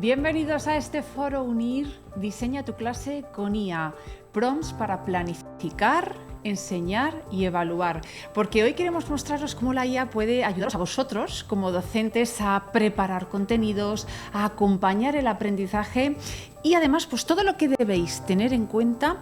Bienvenidos a este foro UNIR, Diseña tu clase con IA, prompts para planificar, enseñar y evaluar, porque hoy queremos mostraros cómo la IA puede ayudaros a vosotros como docentes a preparar contenidos, a acompañar el aprendizaje y además pues todo lo que debéis tener en cuenta,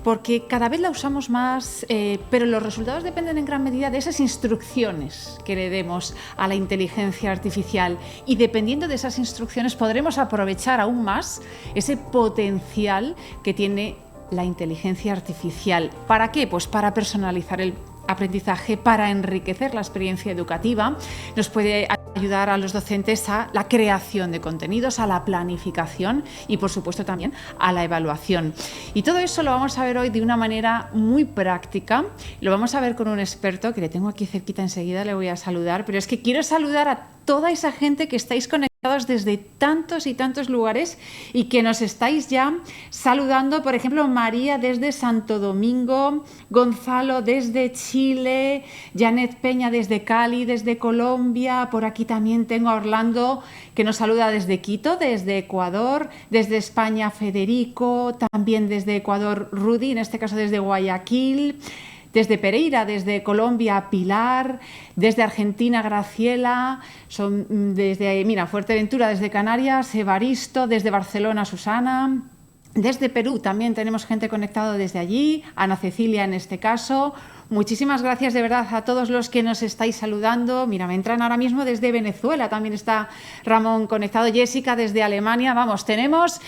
porque cada vez la usamos más, pero los resultados dependen en gran medida de esas instrucciones que le demos a la inteligencia artificial, y dependiendo de esas instrucciones podremos aprovechar aún más ese potencial que tiene la inteligencia artificial. ¿Para qué? Pues para personalizar el aprendizaje, para enriquecer la experiencia educativa. Nos puede ayudar a los docentes a la creación de contenidos, a la planificación y, por supuesto, también a la evaluación. Y todo eso lo vamos a ver hoy de una manera muy práctica. Lo vamos a ver con un experto que le tengo aquí cerquita, enseguida le voy a saludar, pero es que quiero saludar a toda esa gente que estáis conectados desde tantos y tantos lugares y que nos estáis ya saludando. Por ejemplo, María desde Santo Domingo, Gonzalo desde Chile, Janet Peña desde Cali, desde Colombia. Por aquí también tengo a Orlando que nos saluda desde Quito, desde Ecuador, desde España Federico, también desde Ecuador Rudy, en este caso desde Guayaquil. Desde Pereira, desde Colombia, Pilar, desde Argentina, Graciela, desde Fuerteventura, desde Canarias, Evaristo, desde Barcelona, Susana, desde Perú también tenemos gente conectada desde allí, Ana Cecilia en este caso. Muchísimas gracias de verdad a todos los que nos estáis saludando. Mira, me entran ahora mismo desde Venezuela, también está Ramón conectado, Jessica desde Alemania. Vamos, tenemos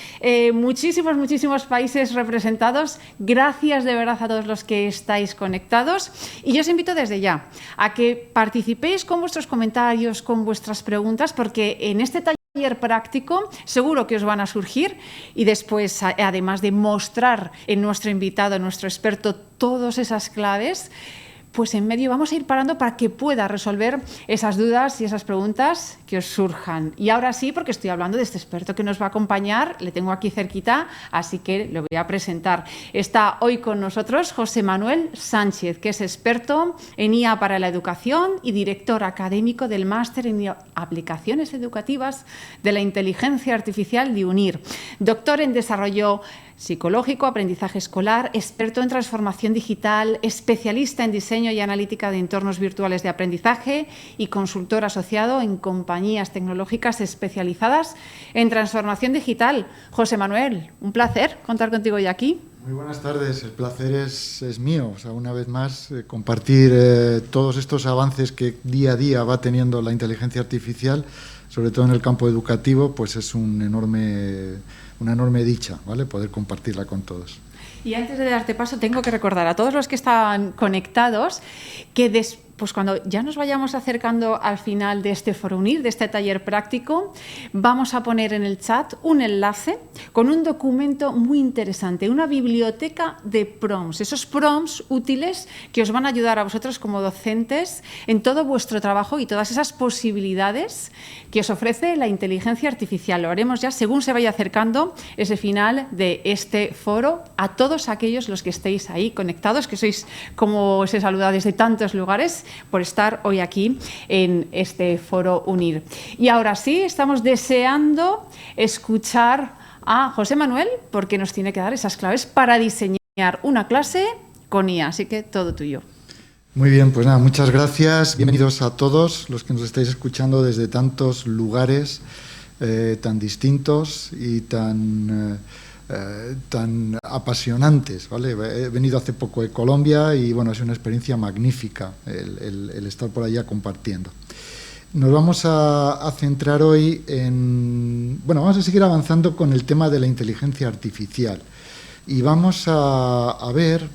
muchísimos países representados. Gracias de verdad a todos los que estáis conectados. Y yo os invito desde ya a que participéis con vuestros comentarios, con vuestras preguntas, porque en este taller práctico seguro que os van a surgir, y después, además de mostrar en nuestro invitado, en nuestro experto, todas esas claves, pues en medio vamos a ir parando para que pueda resolver esas dudas y esas preguntas que os surjan. Y ahora sí, porque estoy hablando de este experto que nos va a acompañar, le tengo aquí cerquita, así que lo voy a presentar. Está hoy con nosotros José Manuel Sánchez, que es experto en IA para la educación y director académico del Máster en Aplicaciones Educativas de la Inteligencia Artificial de UNIR, doctor en Desarrollo Psicológico, Aprendizaje Escolar, experto en transformación digital, especialista en diseño y analítica de entornos virtuales de aprendizaje y consultor asociado en compañías tecnológicas especializadas en transformación digital. José Manuel, un placer contar contigo hoy aquí. Muy buenas tardes, el placer es mío. O sea, una vez más, compartir todos estos avances que día a día va teniendo la inteligencia artificial, sobre todo en el campo educativo, pues es una enorme dicha, ¿vale?, poder compartirla con todos. Y antes de darte paso, tengo que recordar a todos los que están conectados que pues cuando ya nos vayamos acercando al final de este foro UNIR, de este taller práctico, vamos a poner en el chat un enlace con un documento muy interesante, una biblioteca de prompts, esos prompts útiles que os van a ayudar a vosotros como docentes en todo vuestro trabajo y todas esas posibilidades que os ofrece la inteligencia artificial. Lo haremos ya según se vaya acercando ese final de este foro. A todos aquellos los que estéis ahí conectados, que sois, como os he saludado desde tantos lugares, por estar hoy aquí en este foro UNIR. Y ahora sí, estamos deseando escuchar a José Manuel, porque nos tiene que dar esas claves para diseñar una clase con IA. Así que todo tuyo. Muy bien, pues nada, muchas gracias. Bienvenidos a todos los que nos estáis escuchando desde tantos lugares tan distintos y tan apasionantes, ¿vale? He venido hace poco de Colombia y bueno, es una experiencia magnífica el estar por allá compartiendo. Nos vamos a centrar hoy vamos a seguir avanzando con el tema de la inteligencia artificial y vamos a ver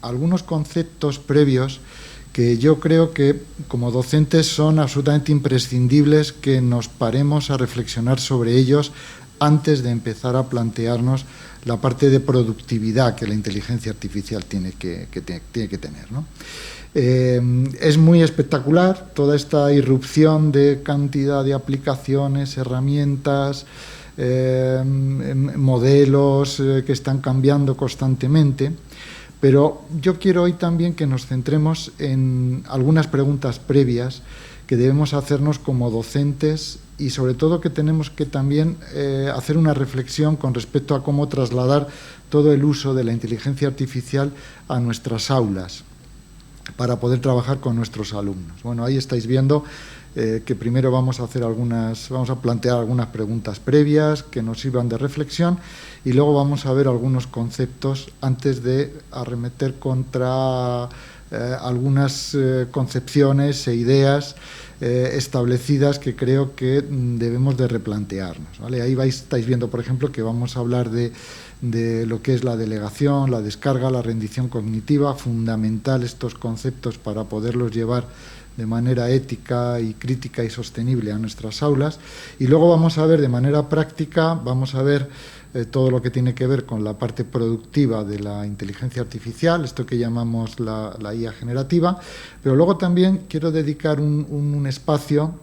algunos conceptos previos que yo creo que como docentes son absolutamente imprescindibles que nos paremos a reflexionar sobre ellos antes de empezar a plantearnos la parte de productividad que la inteligencia artificial tiene que tener, ¿no? Es muy espectacular toda esta irrupción de cantidad de aplicaciones, herramientas, modelos que están cambiando constantemente, pero yo quiero hoy también que nos centremos en algunas preguntas previas que debemos hacernos como docentes y sobre todo que tenemos que también hacer una reflexión con respecto a cómo trasladar todo el uso de la inteligencia artificial a nuestras aulas para poder trabajar con nuestros alumnos. Bueno, ahí estáis viendo que primero vamos a plantear algunas preguntas previas que nos sirvan de reflexión y luego vamos a ver algunos conceptos antes de arremeter contra algunas concepciones e ideas establecidas que creo que debemos de replantearnos, ¿vale? Ahí estáis viendo, por ejemplo, que vamos a hablar de lo que es la delegación, la descarga, la rendición cognitiva, fundamental estos conceptos para poderlos llevar de manera ética y crítica y sostenible a nuestras aulas. Y luego vamos a ver de manera práctica, vamos a ver todo lo que tiene que ver con la parte productiva de la inteligencia artificial, esto que llamamos la IA generativa, pero luego también quiero dedicar un espacio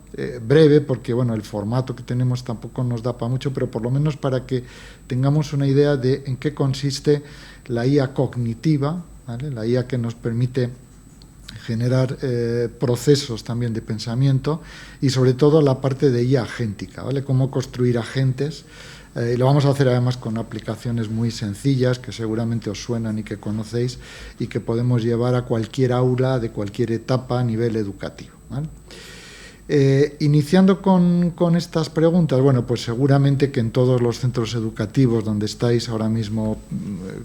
breve, porque bueno, el formato que tenemos tampoco nos da para mucho, pero por lo menos para que tengamos una idea de en qué consiste la IA cognitiva, ¿vale? La IA que nos permite generar procesos también de pensamiento y sobre todo la parte de IA agéntica, ¿vale? Cómo construir agentes. Y lo vamos a hacer además con aplicaciones muy sencillas que seguramente os suenan y que conocéis y que podemos llevar a cualquier aula de cualquier etapa a nivel educativo, ¿vale? Iniciando con estas preguntas, bueno, pues seguramente que en todos los centros educativos donde estáis ahora mismo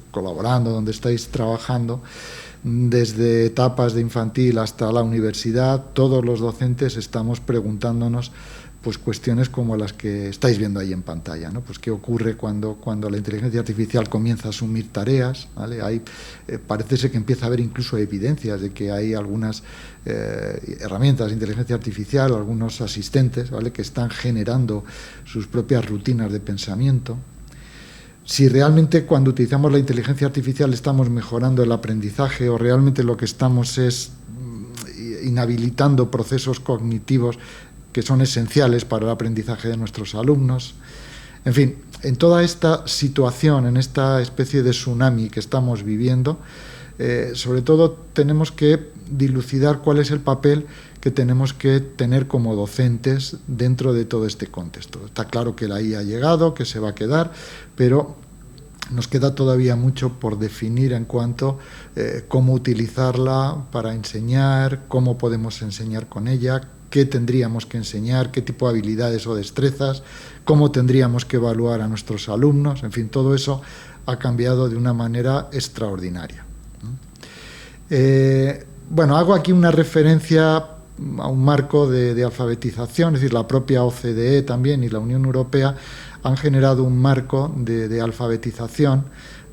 colaborando, donde estáis trabajando, desde etapas de infantil hasta la universidad, todos los docentes estamos preguntándonos pues cuestiones como las que estáis viendo ahí en pantalla, ¿no? Pues qué ocurre cuando la inteligencia artificial comienza a asumir tareas, ¿vale? Parece ser que empieza a haber incluso evidencias de que hay algunas herramientas de inteligencia artificial, algunos asistentes, ¿vale? Que están generando sus propias rutinas de pensamiento. Si realmente cuando utilizamos la inteligencia artificial estamos mejorando el aprendizaje o realmente lo que estamos es inhabilitando procesos cognitivos que son esenciales para el aprendizaje de nuestros alumnos. En fin, en toda esta situación, en esta especie de tsunami que estamos viviendo, sobre todo tenemos que dilucidar cuál es el papel que tenemos que tener como docentes dentro de todo este contexto. Está claro que la IA ha llegado, que se va a quedar, pero nos queda todavía mucho por definir en cuanto a cómo utilizarla para enseñar, cómo podemos enseñar con ella, qué tendríamos que enseñar, qué tipo de habilidades o destrezas, cómo tendríamos que evaluar a nuestros alumnos, en fin, todo eso ha cambiado de una manera extraordinaria. Bueno, hago aquí una referencia a un marco de alfabetización, es decir, la propia OCDE también y la Unión Europea han generado un marco de alfabetización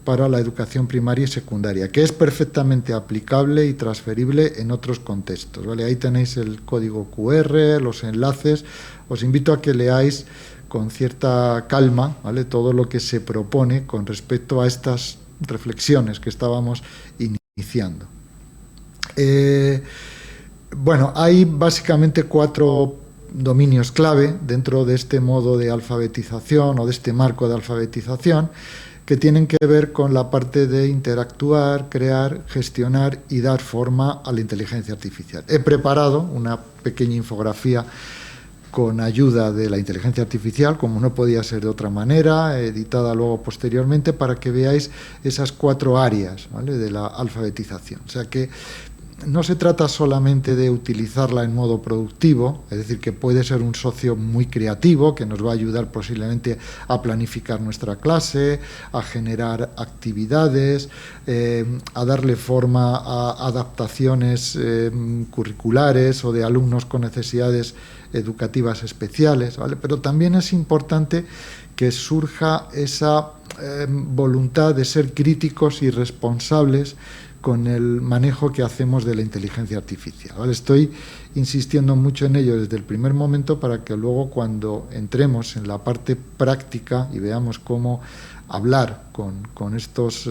para la educación primaria y secundaria, que es perfectamente aplicable y transferible en otros contextos, ¿vale? Ahí tenéis el código QR, los enlaces. Os invito a que leáis con cierta calma, ¿vale? Todo lo que se propone con respecto a estas reflexiones que estábamos iniciando. Bueno, hay básicamente 4 dominios clave dentro de este modo de alfabetización o de este marco de alfabetización, que tienen que ver con la parte de interactuar, crear, gestionar y dar forma a la inteligencia artificial. He preparado una pequeña infografía con ayuda de la inteligencia artificial, como no podía ser de otra manera, editada luego posteriormente, para que veáis esas 4 áreas, ¿vale?, de la alfabetización. O sea que no se trata solamente de utilizarla en modo productivo, es decir, que puede ser un socio muy creativo que nos va a ayudar posiblemente a planificar nuestra clase, a generar actividades, a darle forma a adaptaciones curriculares o de alumnos con necesidades educativas especiales, ¿vale? Pero también es importante que surja esa voluntad de ser críticos y responsables con el manejo que hacemos de la inteligencia artificial, ¿vale? Estoy insistiendo mucho en ello desde el primer momento para que luego cuando entremos en la parte práctica y veamos cómo hablar con estos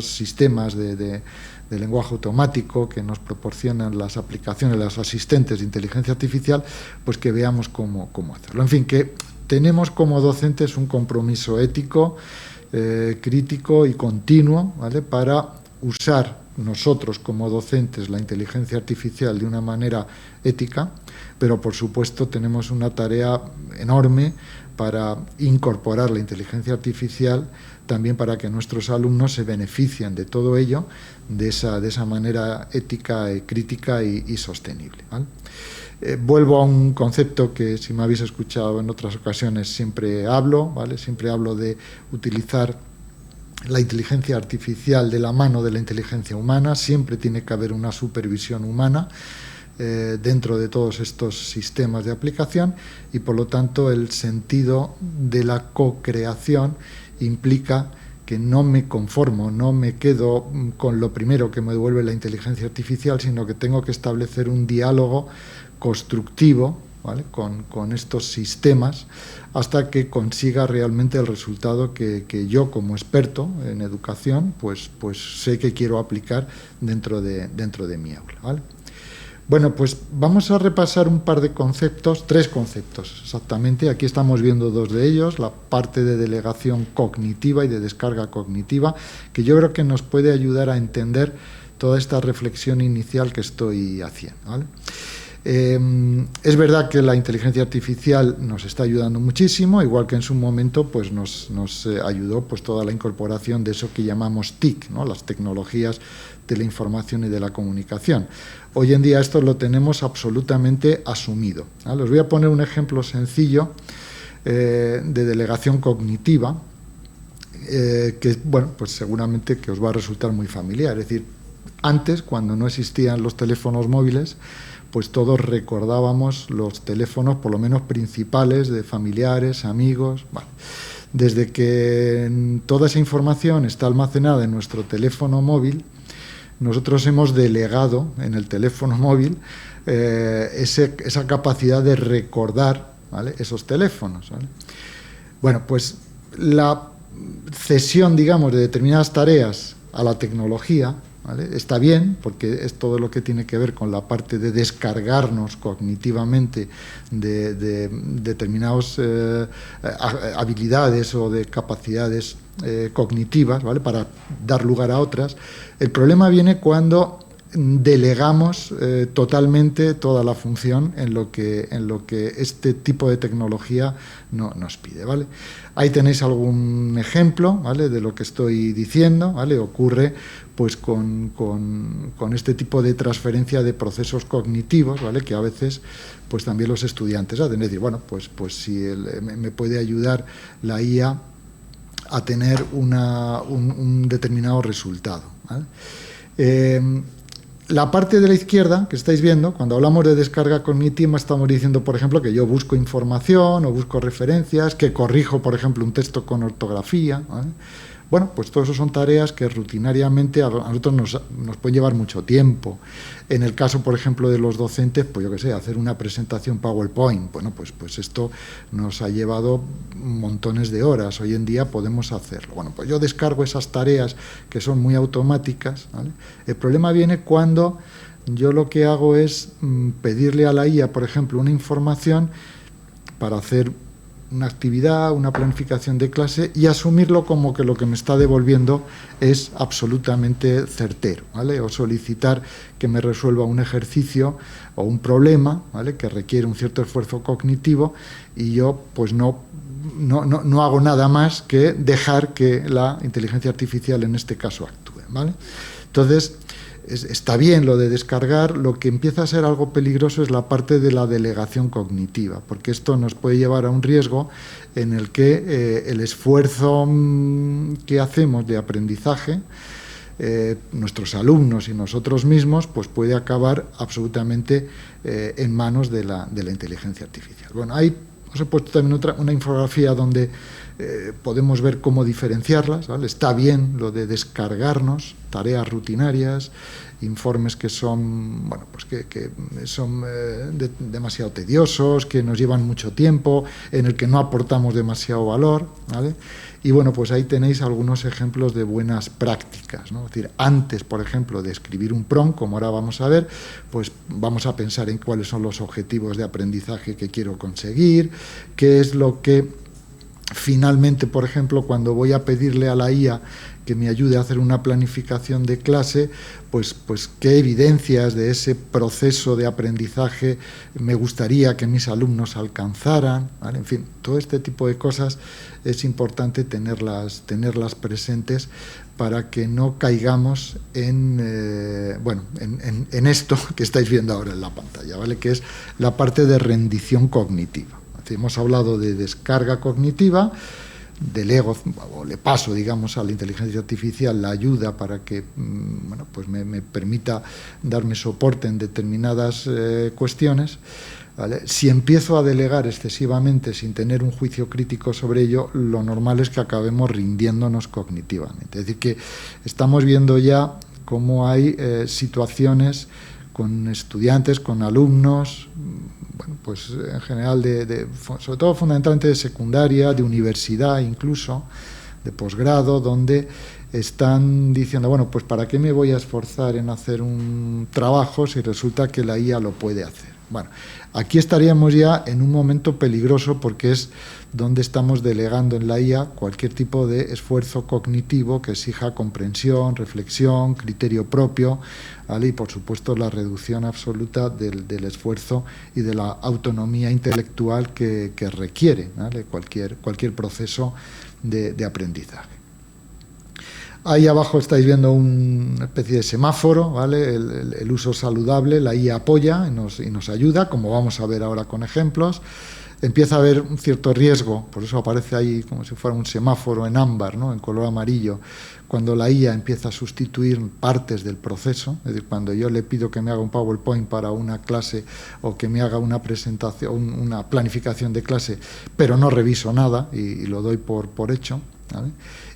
sistemas de lenguaje automático que nos proporcionan las aplicaciones, los asistentes de inteligencia artificial, pues que veamos cómo hacerlo. En fin, que tenemos como docentes un compromiso ético, crítico y continuo, ¿vale?, para usar nosotros como docentes la inteligencia artificial de una manera ética, pero por supuesto tenemos una tarea enorme para incorporar la inteligencia artificial también para que nuestros alumnos se beneficien de todo ello de esa manera ética, crítica y sostenible, ¿vale? Vuelvo a un concepto que, si me habéis escuchado en otras ocasiones, siempre hablo, ¿vale? Siempre hablo de utilizar la inteligencia artificial de la mano de la inteligencia humana. Siempre tiene que haber una supervisión humana dentro de todos estos sistemas de aplicación, y por lo tanto el sentido de la co-creación implica que no me conformo, no me quedo con lo primero que me devuelve la inteligencia artificial, sino que tengo que establecer un diálogo constructivo, ¿vale?, con estos sistemas hasta que consiga realmente el resultado que yo, como experto en educación, pues sé que quiero aplicar dentro de mi aula, ¿vale? Bueno, pues vamos a repasar un par de conceptos, 3 conceptos exactamente. Aquí estamos viendo 2 de ellos, la parte de delegación cognitiva y de descarga cognitiva, que yo creo que nos puede ayudar a entender toda esta reflexión inicial que estoy haciendo, ¿vale? Es verdad que la inteligencia artificial nos está ayudando muchísimo, igual que en su momento pues nos ayudó pues toda la incorporación de eso que llamamos TIC, ¿no?, las tecnologías de la información y de la comunicación. Hoy en día esto lo tenemos absolutamente asumido, ¿vale? Os voy a poner un ejemplo sencillo de delegación cognitiva que, bueno, pues seguramente que os va a resultar muy familiar. Es decir, antes, cuando no existían los teléfonos móviles, pues todos recordábamos los teléfonos, por lo menos principales, de familiares, amigos. Vale. Desde que toda esa información está almacenada en nuestro teléfono móvil, nosotros hemos delegado en el teléfono móvil esa capacidad de recordar, ¿vale?, esos teléfonos, ¿vale? Bueno, pues la cesión, digamos, de determinadas tareas a la tecnología, ¿vale?, está bien, porque es todo lo que tiene que ver con la parte de descargarnos cognitivamente de determinadas habilidades o de capacidades cognitivas, ¿vale?, para dar lugar a otras. El problema viene cuando delegamos totalmente toda la función en lo que este tipo de tecnología nos pide, ¿vale? Ahí tenéis algún ejemplo, ¿vale?, de lo que estoy diciendo, ¿vale? Ocurre pues con este tipo de transferencia de procesos cognitivos, ¿vale?, que a veces pues también los estudiantes hacen. Es decir, bueno, pues si me puede ayudar la IA a tener un determinado resultado, ¿vale? La parte de la izquierda que estáis viendo, cuando hablamos de descarga cognitiva, estamos diciendo, por ejemplo, que yo busco información o busco referencias, que corrijo, por ejemplo, un texto con ortografía, ¿vale? Bueno, pues todo eso son tareas que rutinariamente a nosotros nos pueden llevar mucho tiempo. En el caso, por ejemplo, de los docentes, pues yo qué sé, hacer una presentación PowerPoint, bueno, pues esto nos ha llevado montones de horas. Hoy en día podemos hacerlo. Bueno, pues yo descargo esas tareas que son muy automáticas, ¿vale? El problema viene cuando yo lo que hago es pedirle a la IA, por ejemplo, una información para hacer una actividad, una planificación de clase, y asumirlo como que lo que me está devolviendo es absolutamente certero, ¿vale? O solicitar que me resuelva un ejercicio o un problema, ¿vale?, que requiere un cierto esfuerzo cognitivo, y yo pues no hago nada más que dejar que la inteligencia artificial en este caso actúe, ¿vale? Entonces, está bien lo de descargar. Lo que empieza a ser algo peligroso es la parte de la delegación cognitiva, porque esto nos puede llevar a un riesgo en el que el esfuerzo que hacemos de aprendizaje, nuestros alumnos y nosotros mismos, pues puede acabar absolutamente en manos de la inteligencia artificial. Bueno, ahí os he puesto también una infografía donde podemos ver cómo diferenciarlas, ¿vale? Está bien lo de descargarnos tareas rutinarias, informes que son, bueno, pues que son demasiado tediosos, que nos llevan mucho tiempo, en el que no aportamos demasiado valor, ¿vale? Y bueno, pues ahí tenéis algunos ejemplos de buenas prácticas, ¿no? Es decir, antes, por ejemplo, de escribir un prompt, como ahora vamos a ver, pues vamos a pensar en cuáles son los objetivos de aprendizaje que quiero conseguir, qué es lo que finalmente, por ejemplo, cuando voy a pedirle a la IA que me ayude a hacer una planificación de clase, pues qué evidencias de ese proceso de aprendizaje me gustaría que mis alumnos alcanzaran, ¿vale? En fin, todo este tipo de cosas es importante tenerlas presentes para que no caigamos en esto que estáis viendo ahora en la pantalla, ¿vale? Que es la parte de rendición cognitiva. Hemos hablado de descarga cognitiva, delego o le paso, digamos, a la inteligencia artificial la ayuda para que pues me permita darme soporte en determinadas cuestiones, ¿vale? Si empiezo a delegar excesivamente sin tener un juicio crítico sobre ello, lo normal es que acabemos rindiéndonos cognitivamente. Es decir, que estamos viendo ya cómo hay situaciones con estudiantes, con alumnos, bueno, pues en general, sobre todo fundamentalmente de secundaria, de universidad incluso, de posgrado, donde están diciendo, bueno, pues ¿para qué me voy a esforzar en hacer un trabajo si resulta que la IA lo puede hacer? Bueno, aquí estaríamos ya en un momento peligroso porque es donde estamos delegando en la IA cualquier tipo de esfuerzo cognitivo que exija comprensión, reflexión, criterio propio, ¿vale? Y por supuesto la reducción absoluta del esfuerzo y de la autonomía intelectual que requiere, ¿vale? cualquier proceso de aprendizaje. Ahí abajo estáis viendo una especie de semáforo, ¿vale? El uso saludable, la IA apoya y nos ayuda, como vamos a ver ahora con ejemplos. Empieza a haber un cierto riesgo, por eso aparece ahí como si fuera un semáforo en ámbar, ¿no? En color amarillo, cuando la IA empieza a sustituir partes del proceso. Es decir, cuando yo le pido que me haga un PowerPoint para una clase o que me haga una presentación, una planificación de clase, pero no reviso nada y lo doy por hecho, ¿vale?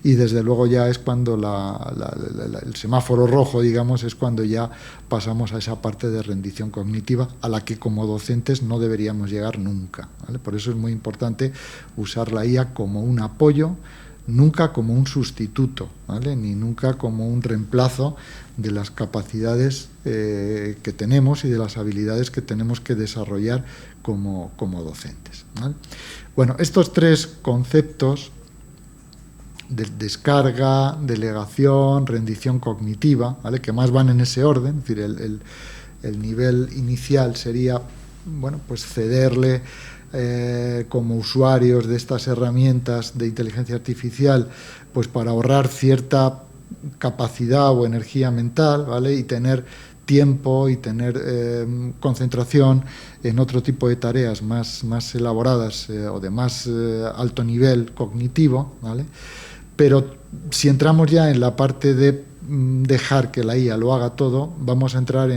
Y desde luego ya es cuando el semáforo rojo, digamos, es cuando ya pasamos a esa parte de rendición cognitiva a la que como docentes no deberíamos llegar nunca, ¿vale? Por eso es muy importante usar la IA como un apoyo, nunca como un sustituto, ¿vale? Ni nunca como un reemplazo de las capacidades que tenemos y de las habilidades que tenemos que desarrollar como docentes, ¿vale? Bueno, estos tres conceptos de descarga, delegación, rendición cognitiva, ¿vale? Que más van en ese orden, es decir, el nivel inicial sería, bueno, pues cederle como usuarios de estas herramientas de inteligencia artificial, pues para ahorrar cierta capacidad o energía mental, ¿vale? Y tener tiempo y tener concentración en otro tipo de tareas más elaboradas o de más alto nivel cognitivo, ¿vale? Pero si entramos ya en la parte de dejar que la IA lo haga todo, vamos a entrar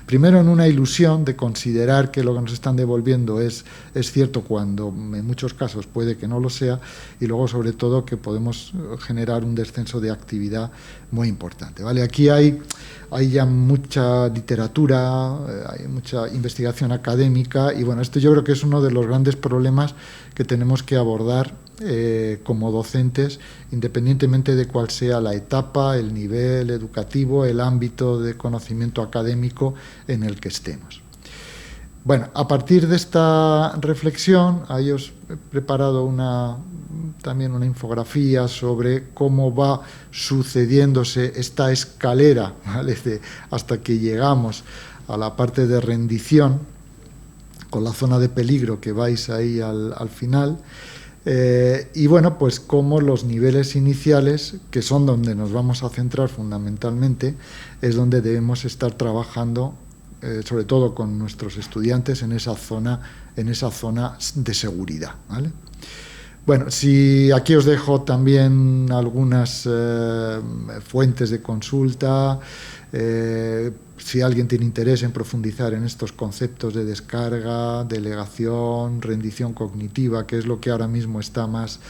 primero en una ilusión de considerar que lo que nos están devolviendo es cierto cuando en muchos casos puede que no lo sea, y luego sobre todo que podemos generar un descenso de actividad muy importante, ¿vale? Aquí hay ya mucha literatura, hay mucha investigación académica y bueno, esto yo creo que es uno de los grandes problemas que tenemos que abordar como docentes, independientemente de cuál sea la etapa, el nivel educativo, el ámbito de conocimiento académico en el que estemos. Bueno, a partir de esta reflexión, ahí os he preparado también una infografía sobre cómo va sucediéndose esta escalera, ¿vale? Hasta que llegamos a la parte de rendición, con la zona de peligro que vais ahí al final. Y bueno, pues como los niveles iniciales, que son donde nos vamos a centrar fundamentalmente, es donde debemos estar trabajando, sobre todo con nuestros estudiantes, en esa zona de seguridad, ¿vale? Bueno, si aquí os dejo también algunas fuentes de consulta. Si alguien tiene interés en profundizar en estos conceptos de descarga, delegación, rendición cognitiva, que es lo que ahora mismo está más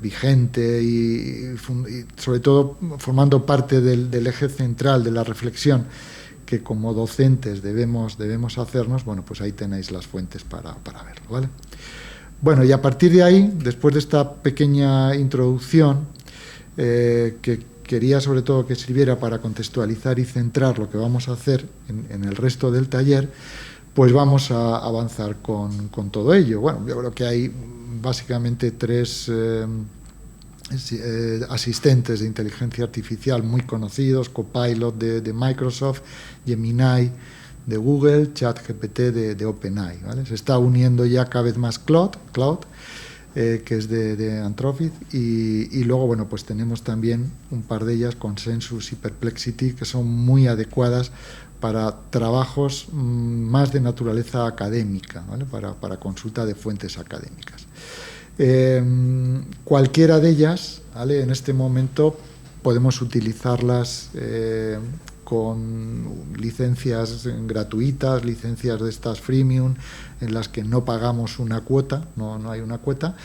vigente y sobre todo formando parte del eje central de la reflexión que como docentes debemos hacernos, bueno, pues ahí tenéis las fuentes para verlo, ¿vale? Bueno, y a partir de ahí, después de esta pequeña introducción, que quería sobre todo que sirviera para contextualizar y centrar lo que vamos a hacer en el resto del taller, pues vamos a avanzar con todo ello. Bueno, yo creo que hay básicamente tres asistentes de inteligencia artificial muy conocidos: Copilot de Microsoft, Gemini de Google, ChatGPT de OpenAI, ¿vale? Se está uniendo ya cada vez más Claude, que es de Anthropic, y luego, bueno, pues tenemos también un par de ellas, Consensus y Perplexity, que son muy adecuadas para trabajos más de naturaleza académica, ¿vale? Para consulta de fuentes académicas. Cualquiera de ellas, ¿vale? En este momento podemos utilizarlas con licencias gratuitas, licencias de estas freemium, en las que no pagamos una cuota, no hay una cuota.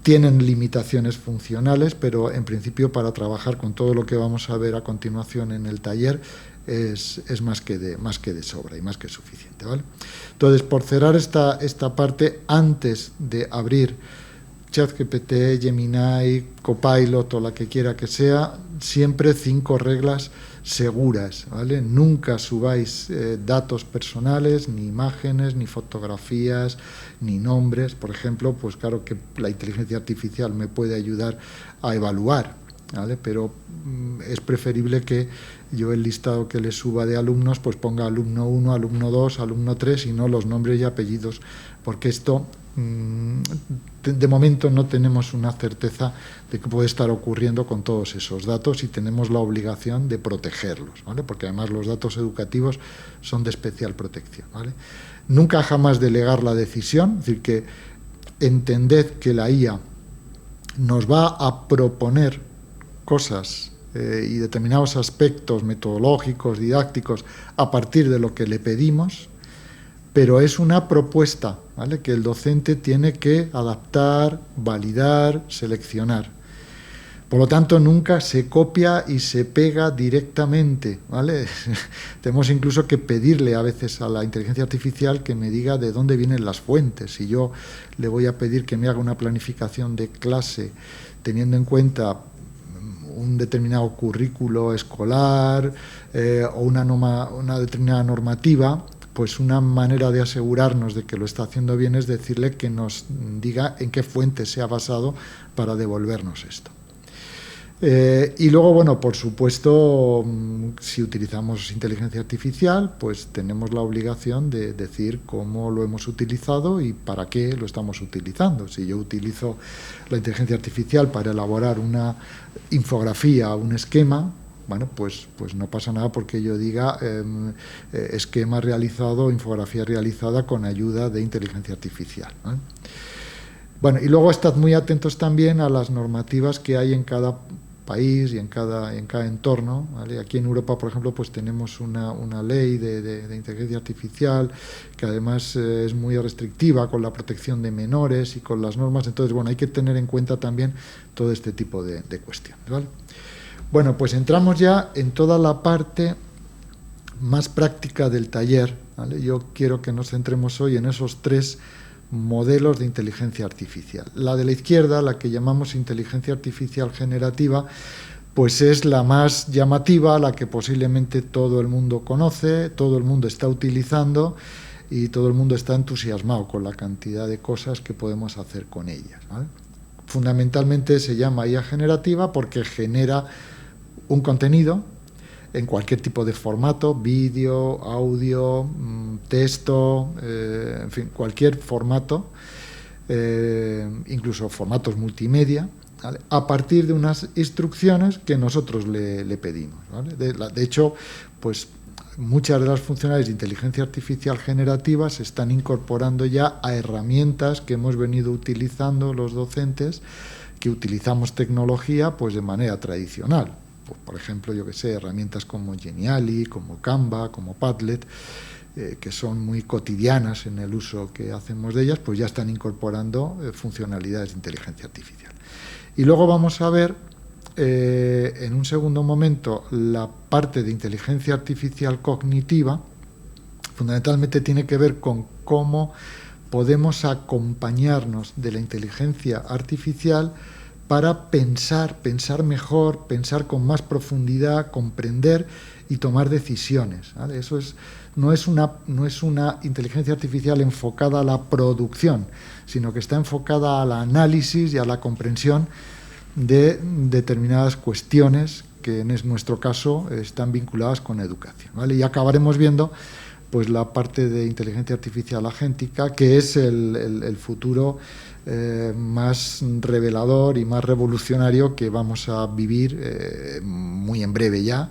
Tienen limitaciones funcionales, pero en principio para trabajar con todo lo que vamos a ver a continuación en el taller es más que de sobra y más que suficiente, ¿vale? Entonces, por cerrar esta parte, antes de abrir ChatGPT, Gemini, Copilot o la que quiera que sea, siempre 5 reglas seguras, ¿vale? Nunca subáis datos personales, ni imágenes, ni fotografías, ni nombres. Por ejemplo, pues claro que la inteligencia artificial me puede ayudar a evaluar, ¿vale? Pero es preferible que yo el listado que le suba de alumnos pues ponga alumno 1, alumno 2, alumno 3 y no los nombres y apellidos, porque esto de momento no tenemos una certeza de qué puede estar ocurriendo con todos esos datos y tenemos la obligación de protegerlos, ¿vale? Porque además los datos educativos son de especial protección, ¿vale? Nunca jamás delegar la decisión, es decir, que entended que la IA nos va a proponer cosas y determinados aspectos metodológicos, didácticos, a partir de lo que le pedimos, pero es una propuesta, ¿vale? Que el docente tiene que adaptar, validar, seleccionar. Por lo tanto, nunca se copia y se pega directamente, ¿vale? Tenemos incluso que pedirle a veces a la inteligencia artificial que me diga de dónde vienen las fuentes. Si yo le voy a pedir que me haga una planificación de clase teniendo en cuenta un determinado currículo escolar o una determinada normativa, pues una manera de asegurarnos de que lo está haciendo bien es decirle que nos diga en qué fuente se ha basado para devolvernos esto. Y luego, bueno, por supuesto, si utilizamos inteligencia artificial, pues tenemos la obligación de decir cómo lo hemos utilizado y para qué lo estamos utilizando. Si yo utilizo la inteligencia artificial para elaborar una infografía, un esquema, bueno, pues no pasa nada porque yo diga esquema realizado, infografía realizada con ayuda de inteligencia artificial, ¿no? Bueno, y luego estad muy atentos también a las normativas que hay en cada país y en cada entorno, ¿vale? Aquí en Europa, por ejemplo, pues tenemos una ley de inteligencia artificial que además es muy restrictiva con la protección de menores y con las normas. Entonces, bueno, hay que tener en cuenta también todo este tipo de cuestiones, ¿vale? Bueno, pues entramos ya en toda la parte más práctica del taller, ¿vale? Yo quiero que nos centremos hoy en esos 3 modelos de inteligencia artificial. La de la izquierda, la que llamamos inteligencia artificial generativa, pues es la más llamativa, la que posiblemente todo el mundo conoce, todo el mundo está utilizando y todo el mundo está entusiasmado con la cantidad de cosas que podemos hacer con ellas, ¿vale? Fundamentalmente se llama IA generativa porque genera un contenido en cualquier tipo de formato, vídeo, audio, texto, en fin, cualquier formato, incluso formatos multimedia, ¿vale? A partir de unas instrucciones que nosotros le pedimos, ¿vale? De hecho, pues muchas de las funcionalidades de inteligencia artificial generativa se están incorporando ya a herramientas que hemos venido utilizando los docentes, que utilizamos tecnología pues de manera tradicional. Pues, por ejemplo, yo que sé, herramientas como Geniali, como Canva, como Padlet, que son muy cotidianas en el uso que hacemos de ellas, pues ya están incorporando funcionalidades de inteligencia artificial. Y luego vamos a ver en un segundo momento la parte de inteligencia artificial cognitiva. Fundamentalmente tiene que ver con cómo podemos acompañarnos de la inteligencia artificial para pensar mejor, pensar con más profundidad, comprender y tomar decisiones, ¿vale? Eso no es una inteligencia artificial enfocada a la producción, sino que está enfocada al análisis y a la comprensión de determinadas cuestiones que en nuestro caso están vinculadas con educación, ¿vale? Y acabaremos viendo pues la parte de inteligencia artificial agéntica, que es el futuro más revelador y más revolucionario que vamos a vivir muy en breve ya,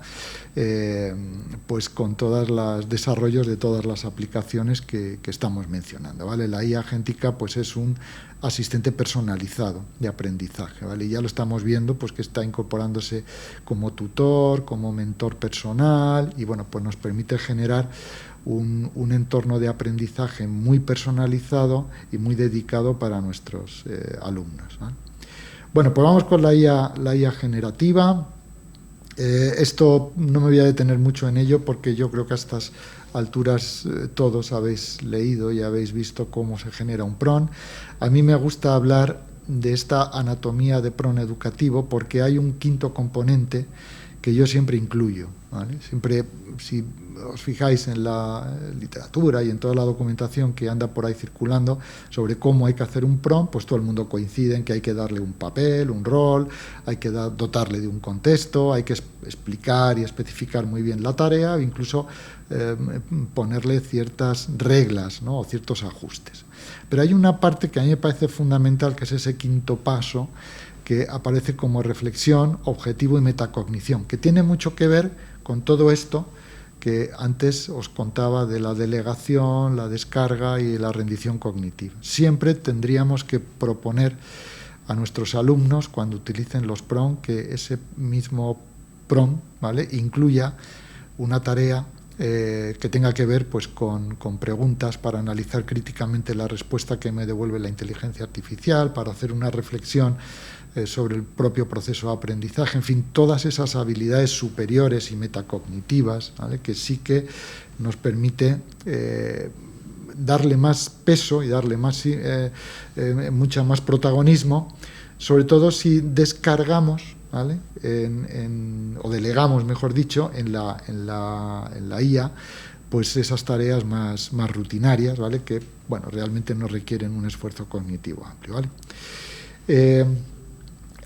pues con todos los desarrollos de todas las aplicaciones que estamos mencionando, ¿vale? La IA agéntica pues es un asistente personalizado de aprendizaje, ¿vale? Y ya lo estamos viendo, pues que está incorporándose como tutor, como mentor personal, y bueno, pues nos permite generar un entorno de aprendizaje muy personalizado y muy dedicado para nuestros alumnos, ¿vale? Bueno, pues vamos con la IA generativa. Esto no me voy a detener mucho en ello porque yo creo que a estas alturas todos habéis leído y habéis visto cómo se genera un PRON. A mí me gusta hablar de esta anatomía de PRON educativo porque hay un quinto componente que yo siempre incluyo, ¿vale? Siempre, si os fijáis en la literatura y en toda la documentación que anda por ahí circulando sobre cómo hay que hacer un PRON, pues todo el mundo coincide en que hay que darle un papel, un rol, hay que dotarle de un contexto, hay que explicar y especificar muy bien la tarea, incluso ponerle ciertas reglas, ¿no? O ciertos ajustes. Pero hay una parte que a mí me parece fundamental, que es ese quinto paso, que aparece como reflexión, objetivo y metacognición, que tiene mucho que ver con todo esto que antes os contaba de la delegación, la descarga y la rendición cognitiva. Siempre tendríamos que proponer a nuestros alumnos, cuando utilicen los PRON, que ese mismo PRON, ¿vale?, incluya una tarea que tenga que ver pues, con preguntas para analizar críticamente la respuesta que me devuelve la inteligencia artificial, para hacer una reflexión sobre el propio proceso de aprendizaje, en fin, todas esas habilidades superiores y metacognitivas, ¿vale?, que sí que nos permite darle más peso y darle mucha más protagonismo, sobre todo si descargamos, ¿vale?, o delegamos, mejor dicho, en la IA, pues esas tareas más rutinarias, ¿vale?, que bueno, realmente no requieren un esfuerzo cognitivo amplio, ¿vale?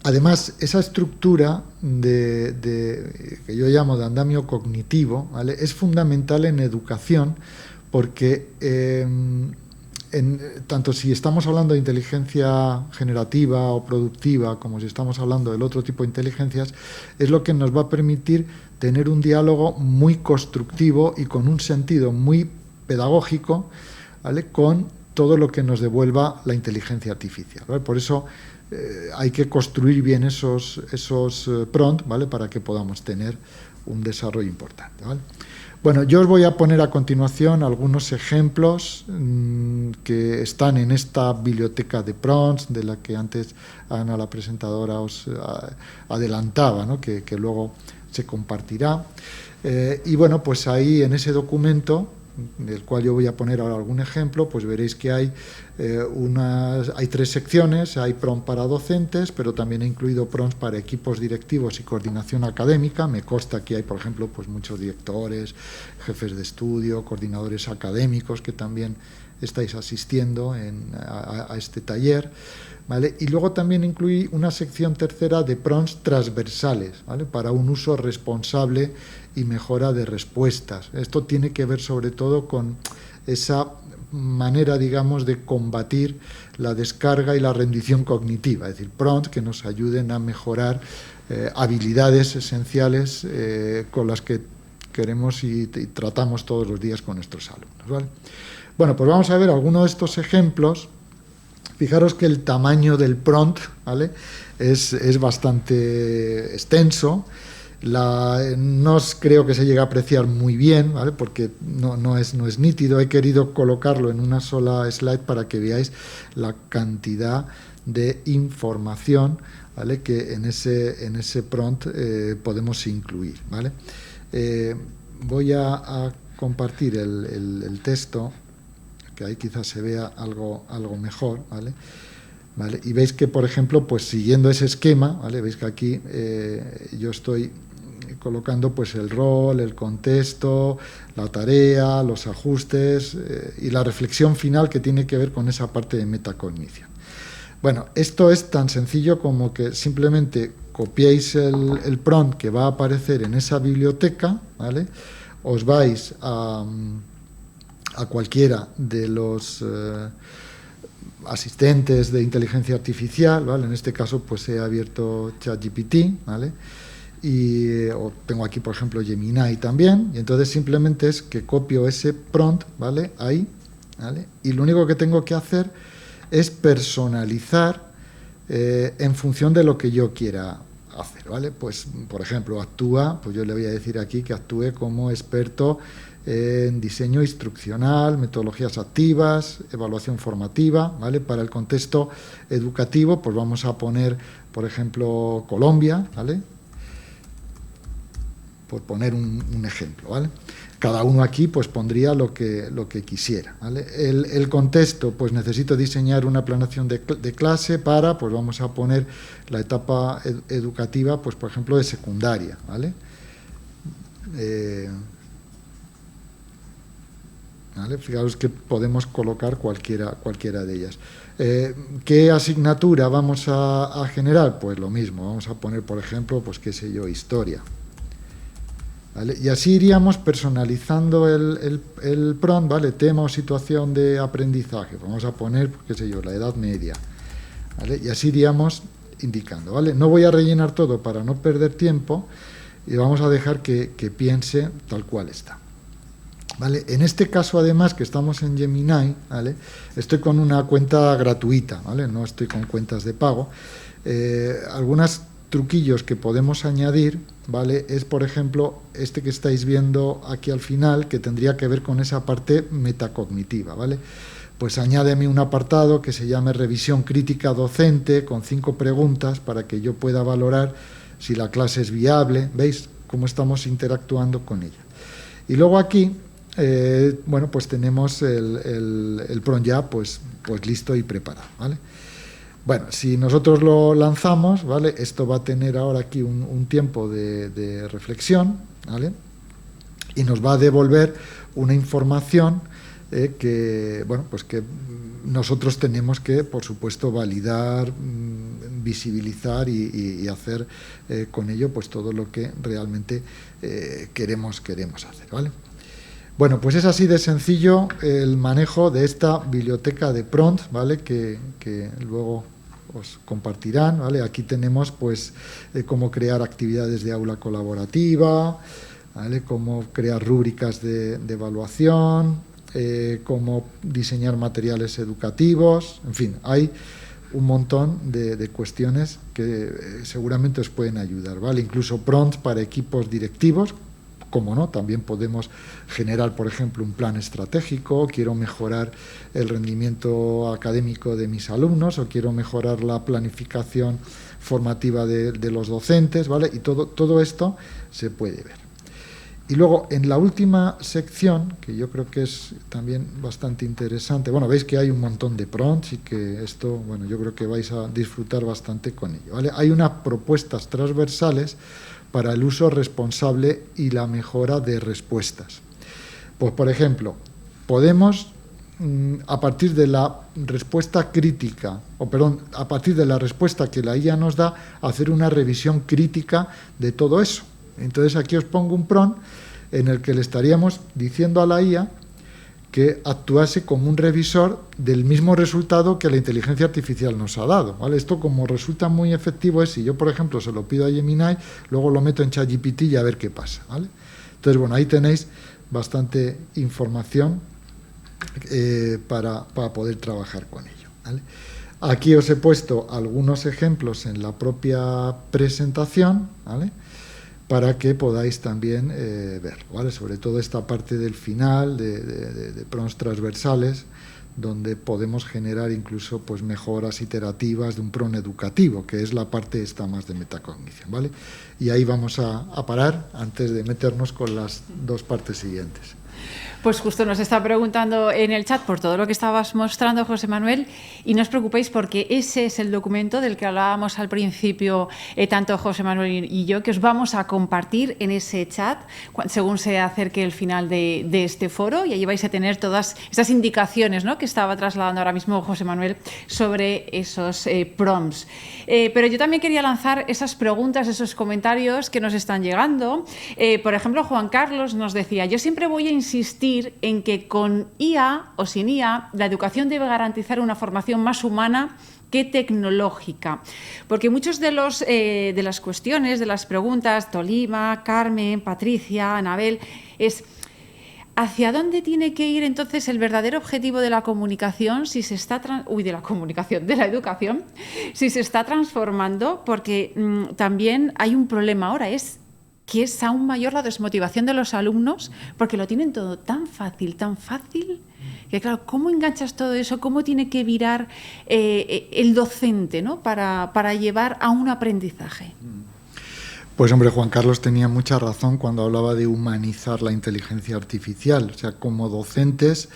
Además, esa estructura que yo llamo de andamio cognitivo, ¿vale?, es fundamental en educación porque tanto si estamos hablando de inteligencia generativa o productiva como si estamos hablando del otro tipo de inteligencias, es lo que nos va a permitir tener un diálogo muy constructivo y con un sentido muy pedagógico, ¿vale?, con todo lo que nos devuelva la inteligencia artificial, ¿vale? Por eso hay que construir bien esos prompts, ¿vale?, para que podamos tener un desarrollo importante, ¿vale? Bueno, yo os voy a poner a continuación algunos ejemplos que están en esta biblioteca de prompts, de la que antes Ana, la presentadora, os adelantaba, ¿no?, que luego se compartirá. Y bueno, pues ahí en ese documento, del cual yo voy a poner ahora algún ejemplo, pues veréis que hay tres secciones. Hay PROMPT para docentes, pero también he incluido PROMPTs para equipos directivos y coordinación académica. Me consta que hay, por ejemplo, pues muchos directores, jefes de estudio, coordinadores académicos que también estáis asistiendo a este taller, ¿vale? Y luego también incluí una sección tercera de PROMPTs transversales, ¿vale?, para un uso responsable y mejora de respuestas. Esto tiene que ver sobre todo con esa manera, digamos, de combatir la descarga y la rendición cognitiva, es decir, prompts que nos ayuden a mejorar habilidades esenciales con las que queremos y tratamos todos los días con nuestros alumnos, ¿vale? Bueno, pues vamos a ver algunos de estos ejemplos. Fijaros que el tamaño del prompt, ¿vale?, es bastante extenso. No creo que se llegue a apreciar muy bien, ¿vale?, porque no es nítido. He querido colocarlo en una sola slide para que veáis la cantidad de información, ¿vale?, que en ese prompt podemos incluir, ¿vale? Voy a compartir el texto, que ahí quizás se vea algo mejor, ¿vale? ¿vale? Y veis que, por ejemplo, pues siguiendo ese esquema, ¿vale? Veis que aquí yo estoy colocando pues el rol, el contexto, la tarea, los ajustes y la reflexión final que tiene que ver con esa parte de metacognición. Bueno, esto es tan sencillo como que simplemente copiéis el prompt que va a aparecer en esa biblioteca, ¿vale? Os vais a cualquiera de los asistentes de inteligencia artificial, ¿vale? En este caso pues he abierto ChatGPT, ¿vale? Y tengo aquí, por ejemplo, Gemini también, y entonces simplemente es que copio ese prompt, ¿vale? Ahí, ¿vale? Y lo único que tengo que hacer es personalizar en función de lo que yo quiera hacer, ¿vale? Pues, por ejemplo, actúa, pues yo le voy a decir aquí que actúe como experto en diseño instruccional, metodologías activas, evaluación formativa, ¿vale? Para el contexto educativo, pues vamos a poner, por ejemplo, Colombia, ¿vale? Por poner un ejemplo, ¿vale? Cada uno aquí pues pondría lo que quisiera, ¿vale? El contexto, pues necesito diseñar una planeación de clase para, pues vamos a poner la etapa educativa, pues por ejemplo de secundaria, ¿vale? ¿Vale? Fijaos que podemos colocar cualquiera de ellas. ¿Qué asignatura vamos a generar? Pues lo mismo, vamos a poner, por ejemplo, pues qué sé yo, historia. ¿Vale? Y así iríamos personalizando el prompt, ¿vale? Tema o situación de aprendizaje. Vamos a poner, qué sé yo, la Edad Media, ¿vale? Y así iríamos indicando, ¿vale? No voy a rellenar todo para no perder tiempo y vamos a dejar que piense tal cual está, ¿vale? En este caso, además, que estamos en Gemini, ¿vale? Estoy con una cuenta gratuita, ¿vale? No estoy con cuentas de pago. Algunas truquillos que podemos añadir, ¿vale? Es, por ejemplo, este que estáis viendo aquí al final, que tendría que ver con esa parte metacognitiva, ¿vale? Pues añádeme un apartado que se llame revisión crítica docente, con 5 preguntas para que yo pueda valorar si la clase es viable. ¿Veis cómo estamos interactuando con ella? Y luego aquí, bueno, pues tenemos el prompt ya pues listo y preparado, ¿vale? Bueno, si nosotros lo lanzamos, ¿vale? Esto va a tener ahora aquí un tiempo de reflexión, ¿vale? Y nos va a devolver una información que, bueno, pues que nosotros tenemos que, por supuesto, validar, visibilizar y hacer con ello pues todo lo que realmente queremos hacer, ¿vale? Bueno, pues es así de sencillo el manejo de esta biblioteca de prompt, ¿vale? Que luego os compartirán, ¿vale? Aquí tenemos pues cómo crear actividades de aula colaborativa, ¿vale? Cómo crear rúbricas de evaluación, cómo diseñar materiales educativos, en fin, hay un montón de cuestiones que seguramente os pueden ayudar, ¿vale? Incluso prompts para equipos directivos. Como no, también podemos generar, por ejemplo, un plan estratégico, quiero mejorar el rendimiento académico de mis alumnos o quiero mejorar la planificación formativa de los docentes, ¿vale? Y todo esto se puede ver. Y luego, en la última sección, que yo creo que es también bastante interesante, bueno, veis que hay un montón de prompts y que esto, bueno, yo creo que vais a disfrutar bastante con ello, ¿vale? Hay unas propuestas transversales para el uso responsable y la mejora de respuestas. Pues, por ejemplo, podemos, a partir de la respuesta crítica, a partir de la respuesta que la IA nos da, hacer una revisión crítica de todo eso. Entonces, aquí os pongo un prompt en el que le estaríamos diciendo a la IA que actuase como un revisor del mismo resultado que la inteligencia artificial nos ha dado, ¿vale? Esto, como resulta muy efectivo, es si yo, por ejemplo, se lo pido a Gemini, luego lo meto en ChatGPT y a ver qué pasa, ¿vale? Entonces, bueno, ahí tenéis bastante información para poder trabajar con ello, ¿vale? Aquí os he puesto algunos ejemplos en la propia presentación, ¿vale? Para que podáis también ver, ¿vale? Sobre todo esta parte del final de prompts transversales, donde podemos generar incluso pues mejoras iterativas de un prompt educativo, que es la parte esta más de metacognición, ¿vale? Y ahí vamos a parar antes de meternos con las dos partes siguientes. Pues justo nos está preguntando en el chat por todo lo que estabas mostrando, José Manuel, y no os preocupéis porque ese es el documento del que hablábamos al principio, tanto José Manuel y yo, que os vamos a compartir en ese chat según se acerque el final de este foro, y allí vais a tener todas esas indicaciones, ¿no?, que estaba trasladando ahora mismo José Manuel sobre esos prompts. Pero yo también quería lanzar esas preguntas, esos comentarios que nos están llegando. Por ejemplo, Juan Carlos nos decía: yo siempre voy a insistir en que con IA o sin IA la educación debe garantizar una formación más humana que tecnológica, porque muchos de las cuestiones, de las preguntas, Tolima, Carmen, Patricia, Anabel, es ¿hacia dónde tiene que ir entonces el verdadero objetivo de la comunicación si se está de la educación, si se está transformando? Porque también hay un problema ahora, que es aún mayor la desmotivación de los alumnos porque lo tienen todo tan fácil, que claro, ¿cómo enganchas todo eso? ¿Cómo tiene que virar el docente, ¿no?, para llevar a un aprendizaje? Pues hombre, Juan Carlos tenía mucha razón cuando hablaba de humanizar la inteligencia artificial. O sea, como docentes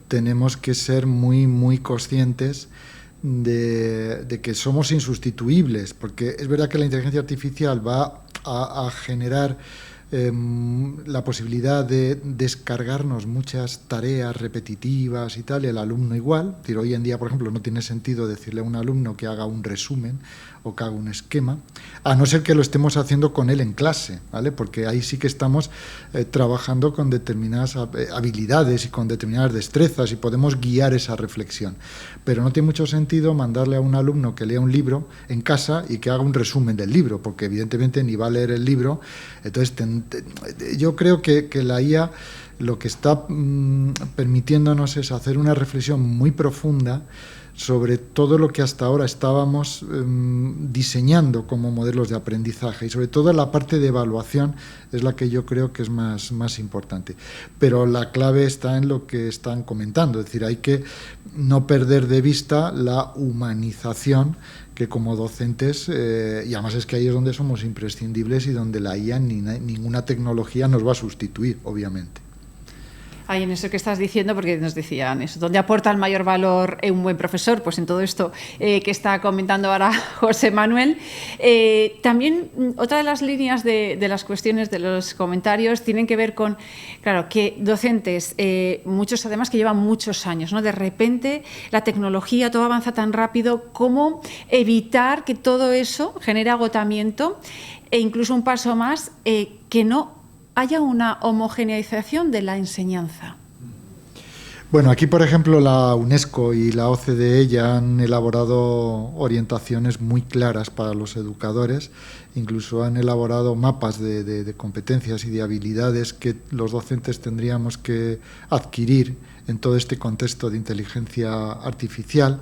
tenemos que ser muy, muy conscientes de que somos insustituibles, porque es verdad que la inteligencia artificial va a generar la posibilidad de descargarnos muchas tareas repetitivas y tal, y el alumno igual. Es decir, hoy en día, por ejemplo, no tiene sentido decirle a un alumno que haga un resumen o que haga un esquema, a no ser que lo estemos haciendo con él en clase, ¿vale? Porque ahí sí que estamos trabajando con determinadas habilidades y con determinadas destrezas y podemos guiar esa reflexión. Pero no tiene mucho sentido mandarle a un alumno que lea un libro en casa y que haga un resumen del libro, porque evidentemente ni va a leer el libro. Entonces, yo creo que la IA lo que está permitiéndonos es hacer una reflexión muy profunda sobre todo lo que hasta ahora estábamos diseñando como modelos de aprendizaje, y sobre todo la parte de evaluación es la que yo creo que es más importante. Pero la clave está en lo que están comentando, es decir, hay que no perder de vista la humanización que como docentes, y además es que ahí es donde somos imprescindibles y donde la IA ni ninguna tecnología nos va a sustituir, obviamente. Ahí en eso que estás diciendo, porque nos decían eso, ¿dónde aporta el mayor valor un buen profesor? Pues en todo esto que está comentando ahora José Manuel. También otra de las líneas de las cuestiones de los comentarios tienen que ver con, claro, que docentes, muchos además que llevan muchos años, ¿no? De repente la tecnología, todo avanza tan rápido, ¿cómo evitar que todo eso genere agotamiento e incluso un paso más, que no haya una homogeneización de la enseñanza? Bueno, aquí, por ejemplo, la UNESCO y la OCDE ya han elaborado orientaciones muy claras para los educadores, incluso han elaborado mapas de competencias y de habilidades que los docentes tendríamos que adquirir en todo este contexto de inteligencia artificial.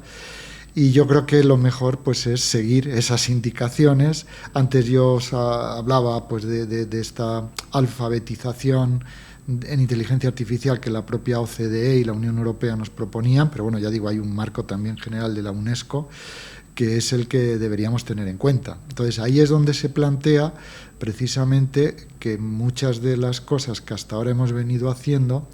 Y yo creo que lo mejor pues es seguir esas indicaciones. Antes yo os hablaba pues de esta alfabetización en inteligencia artificial que la propia OCDE y la Unión Europea nos proponían, pero bueno, ya digo, hay un marco también general de la UNESCO que es el que deberíamos tener en cuenta. Entonces ahí es donde se plantea precisamente que muchas de las cosas que hasta ahora hemos venido haciendo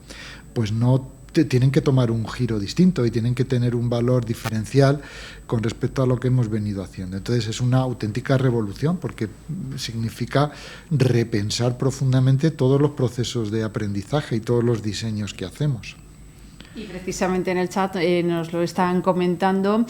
pues no tienen que tomar un giro distinto y tienen que tener un valor diferencial con respecto a lo que hemos venido haciendo. Entonces es una auténtica revolución porque significa repensar profundamente todos los procesos de aprendizaje y todos los diseños que hacemos. Y precisamente en el chat nos lo están comentando,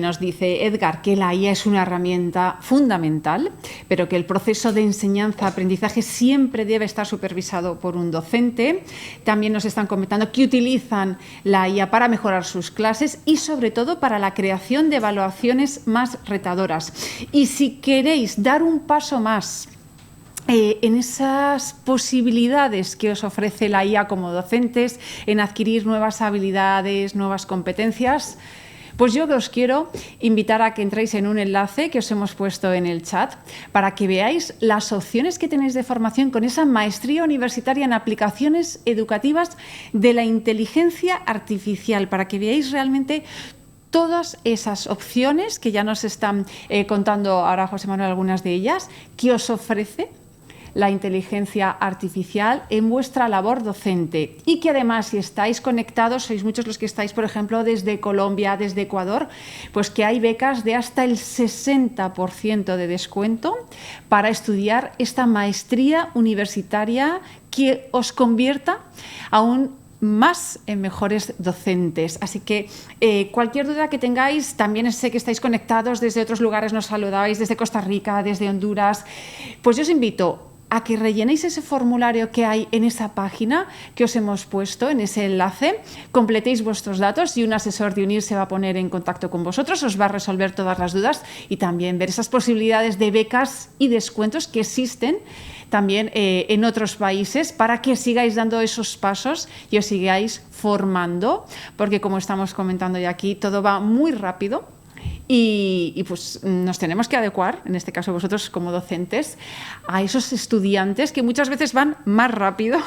nos dice Edgar que la IA es una herramienta fundamental, pero que el proceso de enseñanza-aprendizaje siempre debe estar supervisado por un docente. También nos están comentando que utilizan la IA para mejorar sus clases y sobre todo para la creación de evaluaciones más retadoras. Y si queréis dar un paso más en esas posibilidades que os ofrece la IA como docentes, en adquirir nuevas habilidades, nuevas competencias, pues yo os quiero invitar a que entréis en un enlace que os hemos puesto en el chat para que veáis las opciones que tenéis de formación con esa maestría universitaria en aplicaciones educativas de la inteligencia artificial, para que veáis realmente todas esas opciones que ya nos están contando ahora José Manuel, algunas de ellas, que os ofrece la inteligencia artificial en vuestra labor docente y que además, si estáis conectados, sois muchos los que estáis, por ejemplo, desde Colombia, desde Ecuador, pues que hay becas de hasta el 60% de descuento para estudiar esta maestría universitaria que os convierta aún más en mejores docentes. Así que cualquier duda que tengáis, también sé que estáis conectados desde otros lugares, nos saludáis desde Costa Rica, desde Honduras, pues yo os invito a que rellenéis ese formulario que hay en esa página que os hemos puesto, en ese enlace, completéis vuestros datos y un asesor de UNIR se va a poner en contacto con vosotros, os va a resolver todas las dudas y también ver esas posibilidades de becas y descuentos que existen también en otros países para que sigáis dando esos pasos y os sigáis formando, porque como estamos comentando ya aquí, todo va muy rápido. Y pues nos tenemos que adecuar, en este caso vosotros como docentes, a esos estudiantes que muchas veces van más rápido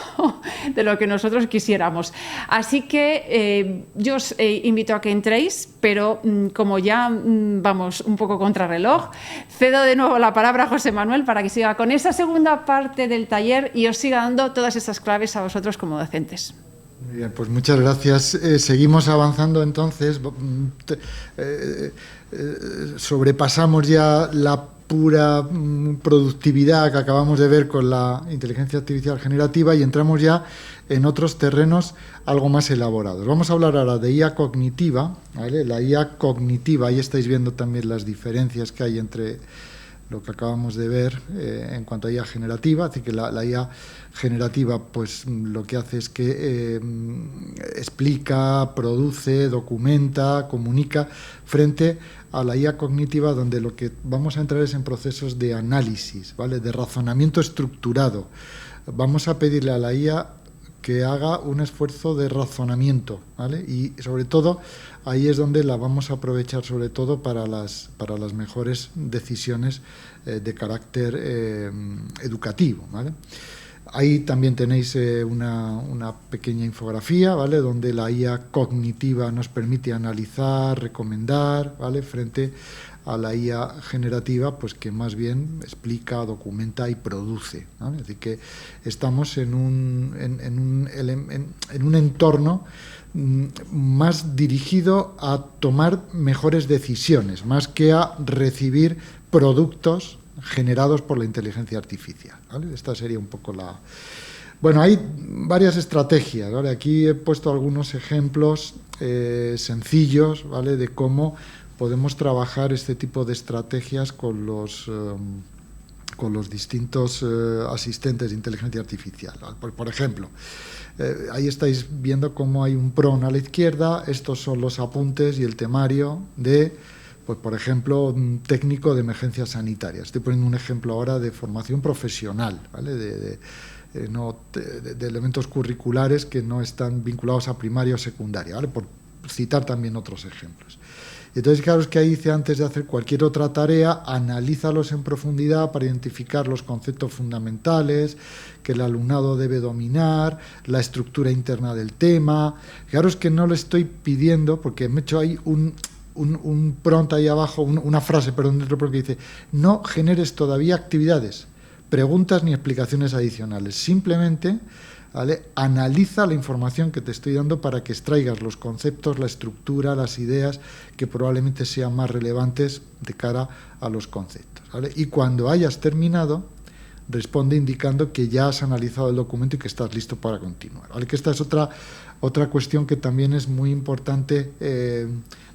de lo que nosotros quisiéramos. Así que yo os invito a que entréis, pero como ya vamos un poco contrarreloj, cedo de nuevo la palabra a José Manuel para que siga con esa segunda parte del taller y os siga dando todas esas claves a vosotros como docentes. Bien, pues muchas gracias. Seguimos avanzando entonces. Sobrepasamos ya la pura productividad que acabamos de ver con la inteligencia artificial generativa y entramos ya en otros terrenos algo más elaborados. Vamos a hablar ahora de IA cognitiva, ¿vale? La IA cognitiva, ahí estáis viendo también las diferencias que hay entre lo que acabamos de ver en cuanto a IA generativa, así que la IA generativa pues lo que hace es que explica, produce, documenta, comunica frente a la IA cognitiva, donde lo que vamos a entrar es en procesos de análisis, ¿vale? De razonamiento estructurado. Vamos a pedirle a la IA que haga un esfuerzo de razonamiento, ¿vale? Y sobre todo ahí es donde la vamos a aprovechar sobre todo para las mejores decisiones de carácter educativo, ¿vale? Ahí también tenéis una pequeña infografía, ¿vale? Donde la IA cognitiva nos permite analizar, recomendar, ¿vale? Frente a la IA generativa, pues que más bien explica, documenta y produce, ¿vale? Así que estamos en un entorno más dirigido a tomar mejores decisiones, más que a recibir productos generados por la inteligencia artificial, ¿vale? Esta sería un poco la... Bueno, hay varias estrategias, ¿vale? Aquí he puesto algunos ejemplos sencillos, ¿vale? De cómo podemos trabajar este tipo de estrategias con los distintos asistentes de inteligencia artificial. Por ejemplo, ahí estáis viendo cómo hay un PRON a la izquierda, estos son los apuntes y el temario de, pues por ejemplo, un técnico de emergencias sanitarias. Estoy poniendo un ejemplo ahora de formación profesional, ¿vale? De elementos curriculares que no están vinculados a primaria o secundaria, ¿vale? Por citar también otros ejemplos. Entonces, claro, es que ahí dice, antes de hacer cualquier otra tarea, analízalos en profundidad para identificar los conceptos fundamentales que el alumnado debe dominar, la estructura interna del tema. Claro, es que no le estoy pidiendo, porque me he hecho ahí un prompt ahí abajo, una frase, perdón, dentro que dice, no generes todavía actividades, preguntas ni explicaciones adicionales. Simplemente, ¿vale? Analiza la información que te estoy dando para que extraigas los conceptos, la estructura, las ideas que probablemente sean más relevantes de cara a los conceptos, ¿vale? Y cuando hayas terminado, responde indicando que ya has analizado el documento y que estás listo para continuar, ¿vale? Que esta es otra cuestión que también es muy importante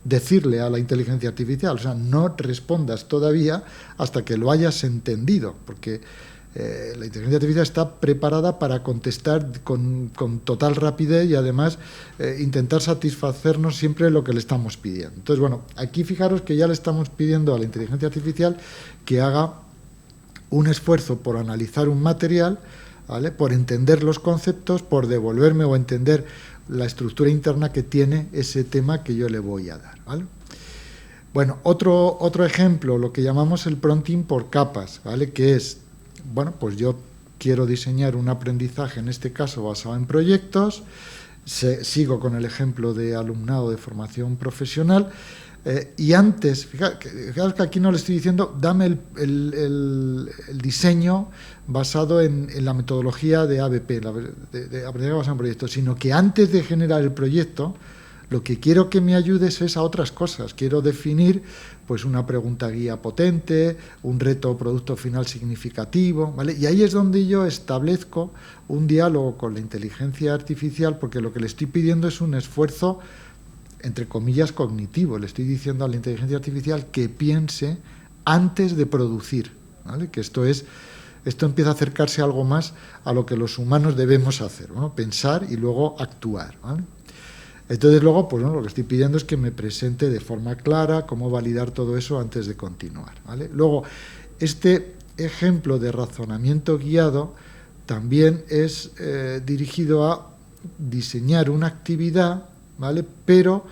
decirle a la inteligencia artificial. O sea, no respondas todavía hasta que lo hayas entendido, porque la inteligencia artificial está preparada para contestar con total rapidez y además intentar satisfacernos siempre lo que le estamos pidiendo. Entonces, bueno, aquí fijaros que ya le estamos pidiendo a la inteligencia artificial que haga un esfuerzo por analizar un material, ¿vale? Por entender los conceptos, por devolverme o entender la estructura interna que tiene ese tema que yo le voy a dar, ¿vale? Bueno, otro ejemplo, lo que llamamos el prompting por capas, ¿vale? Que es, bueno, pues yo quiero diseñar un aprendizaje, en este caso basado en proyectos, sigo con el ejemplo de alumnado de formación profesional, Y antes, fijaos que aquí no le estoy diciendo, dame el diseño basado en la metodología de ABP, de aprendizaje basado en proyectos, sino que antes de generar el proyecto, lo que quiero que me ayudes es a otras cosas. Quiero definir pues una pregunta guía potente, un reto o producto final significativo, ¿vale? Y ahí es donde yo establezco un diálogo con la inteligencia artificial, porque lo que le estoy pidiendo es un esfuerzo, entre comillas, cognitivo. Le estoy diciendo a la inteligencia artificial que piense antes de producir, ¿vale? Que esto empieza a acercarse algo más a lo que los humanos debemos hacer, ¿no? Pensar y luego actuar, ¿vale? Entonces luego, pues lo que estoy pidiendo es que me presente de forma clara cómo validar todo eso antes de continuar, ¿vale? Luego, este ejemplo de razonamiento guiado también es dirigido a diseñar una actividad, ¿vale? Pero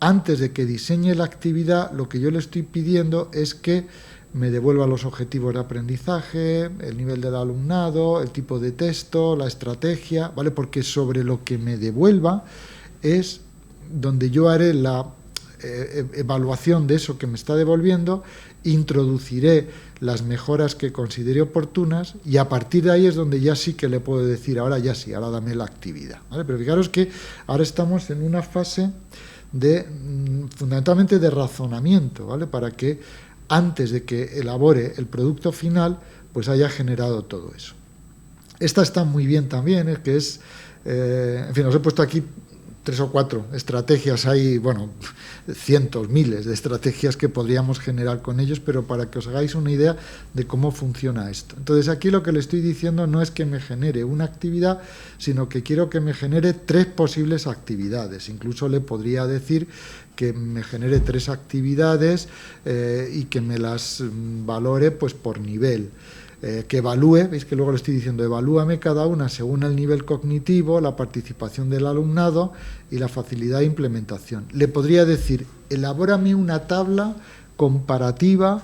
antes de que diseñe la actividad, lo que yo le estoy pidiendo es que me devuelva los objetivos de aprendizaje, el nivel del alumnado, el tipo de texto, la estrategia, ¿vale? Porque sobre lo que me devuelva es donde yo haré la evaluación de eso que me está devolviendo, introduciré las mejoras que considere oportunas y a partir de ahí es donde ya sí que le puedo decir, ahora ya sí, ahora dame la actividad, ¿vale? Pero fijaros que ahora estamos en una fase de fundamentalmente de razonamiento, ¿vale? Para que antes de que elabore el producto final, pues haya generado todo eso. Esta está muy bien también, que es, en fin, os he puesto aquí 3 o 4 estrategias, hay, bueno, cientos, miles de estrategias que podríamos generar con ellos, pero para que os hagáis una idea de cómo funciona esto. Entonces aquí lo que le estoy diciendo no es que me genere una actividad, sino que quiero que me genere 3 posibles actividades. Incluso le podría decir que me genere 3 actividades y que me las valore pues por nivel. Que evalúe, veis que luego le estoy diciendo, evalúame cada una según el nivel cognitivo, la participación del alumnado y la facilidad de implementación. Le podría decir, elabórame una tabla comparativa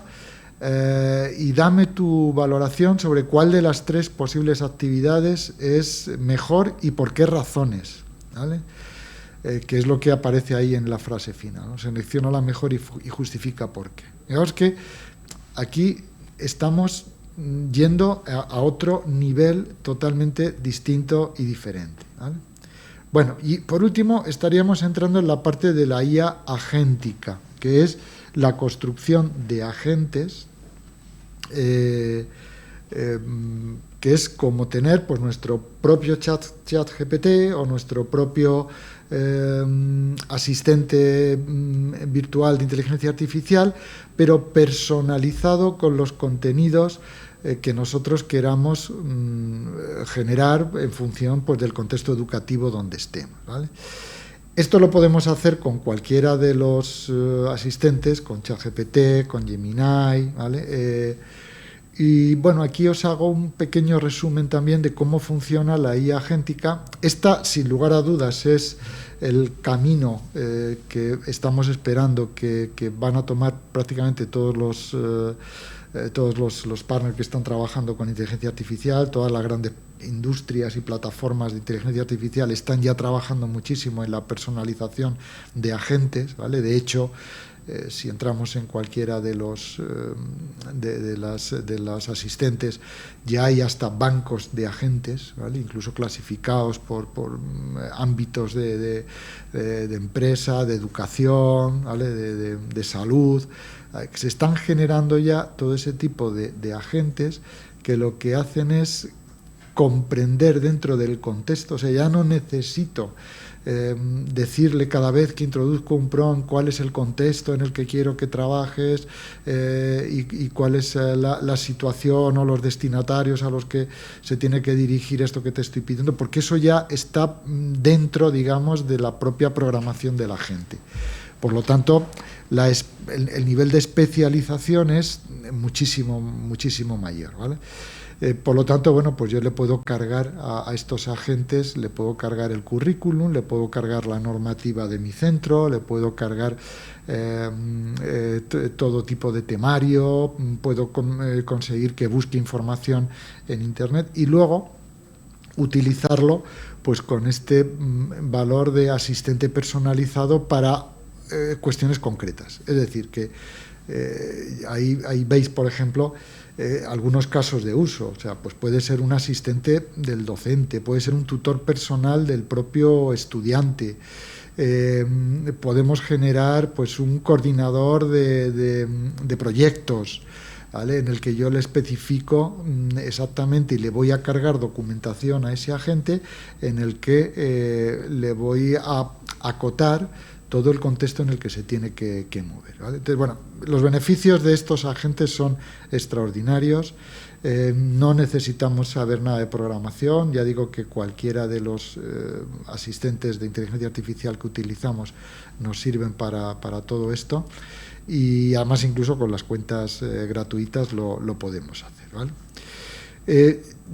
y dame tu valoración sobre cuál de las 3 posibles actividades es mejor y por qué razones, ¿vale? Que es lo que aparece ahí en la frase final, ¿no? Selecciona la mejor y justifica por qué. Fijaos que aquí estamos yendo a otro nivel totalmente distinto y diferente, ¿vale? Bueno, y por último estaríamos entrando en la parte de la IA agéntica, que es la construcción de agentes, que es como tener pues nuestro propio chat GPT o nuestro propio asistente virtual de inteligencia artificial, pero personalizado con los contenidos que nosotros queramos generar en función pues, del contexto educativo donde estemos, ¿vale? Esto lo podemos hacer con cualquiera de los asistentes, con ChatGPT, con Gemini, ¿vale? Y bueno, aquí os hago un pequeño resumen también de cómo funciona la IA agéntica. Esta, sin lugar a dudas, es el camino que estamos esperando que van a tomar prácticamente todos los partners que están trabajando con inteligencia artificial. Todas las grandes industrias y plataformas de inteligencia artificial están ya trabajando muchísimo en la personalización de agentes, ¿vale? De hecho, si entramos en cualquiera de los de las asistentes, ya hay hasta bancos de agentes, ¿vale? Incluso clasificados por ámbitos de empresa, de educación, ¿vale? de salud. Se están generando ya todo ese tipo de agentes que lo que hacen es comprender dentro del contexto. O sea, ya no necesito decirle cada vez que introduzco un prompt cuál es el contexto en el que quiero que trabajes y cuál es la situación o los destinatarios a los que se tiene que dirigir esto que te estoy pidiendo, porque eso ya está dentro, digamos, de la propia programación de la gente. Por lo tanto, el nivel de especialización es muchísimo, muchísimo mayor, ¿vale? Por lo tanto, bueno, pues yo le puedo cargar a estos agentes, le puedo cargar el currículum, le puedo cargar la normativa de mi centro, le puedo cargar todo tipo de temario, puedo conseguir que busque información en Internet y luego utilizarlo pues con este valor de asistente personalizado para cuestiones concretas. Es decir, que ahí veis, por ejemplo, algunos casos de uso. O sea, pues puede ser un asistente del docente, puede ser un tutor personal del propio estudiante. Podemos generar pues un coordinador de proyectos, ¿vale? En el que yo le especifico exactamente y le voy a cargar documentación a ese agente, en el que le voy a acotar todo el contexto en el que se tiene que mover, ¿vale? Entonces, bueno, los beneficios de estos agentes son extraordinarios. No necesitamos saber nada de programación. Ya digo que cualquiera de los asistentes de inteligencia artificial que utilizamos nos sirven para todo esto, y además incluso con las cuentas gratuitas lo podemos hacer, ¿vale?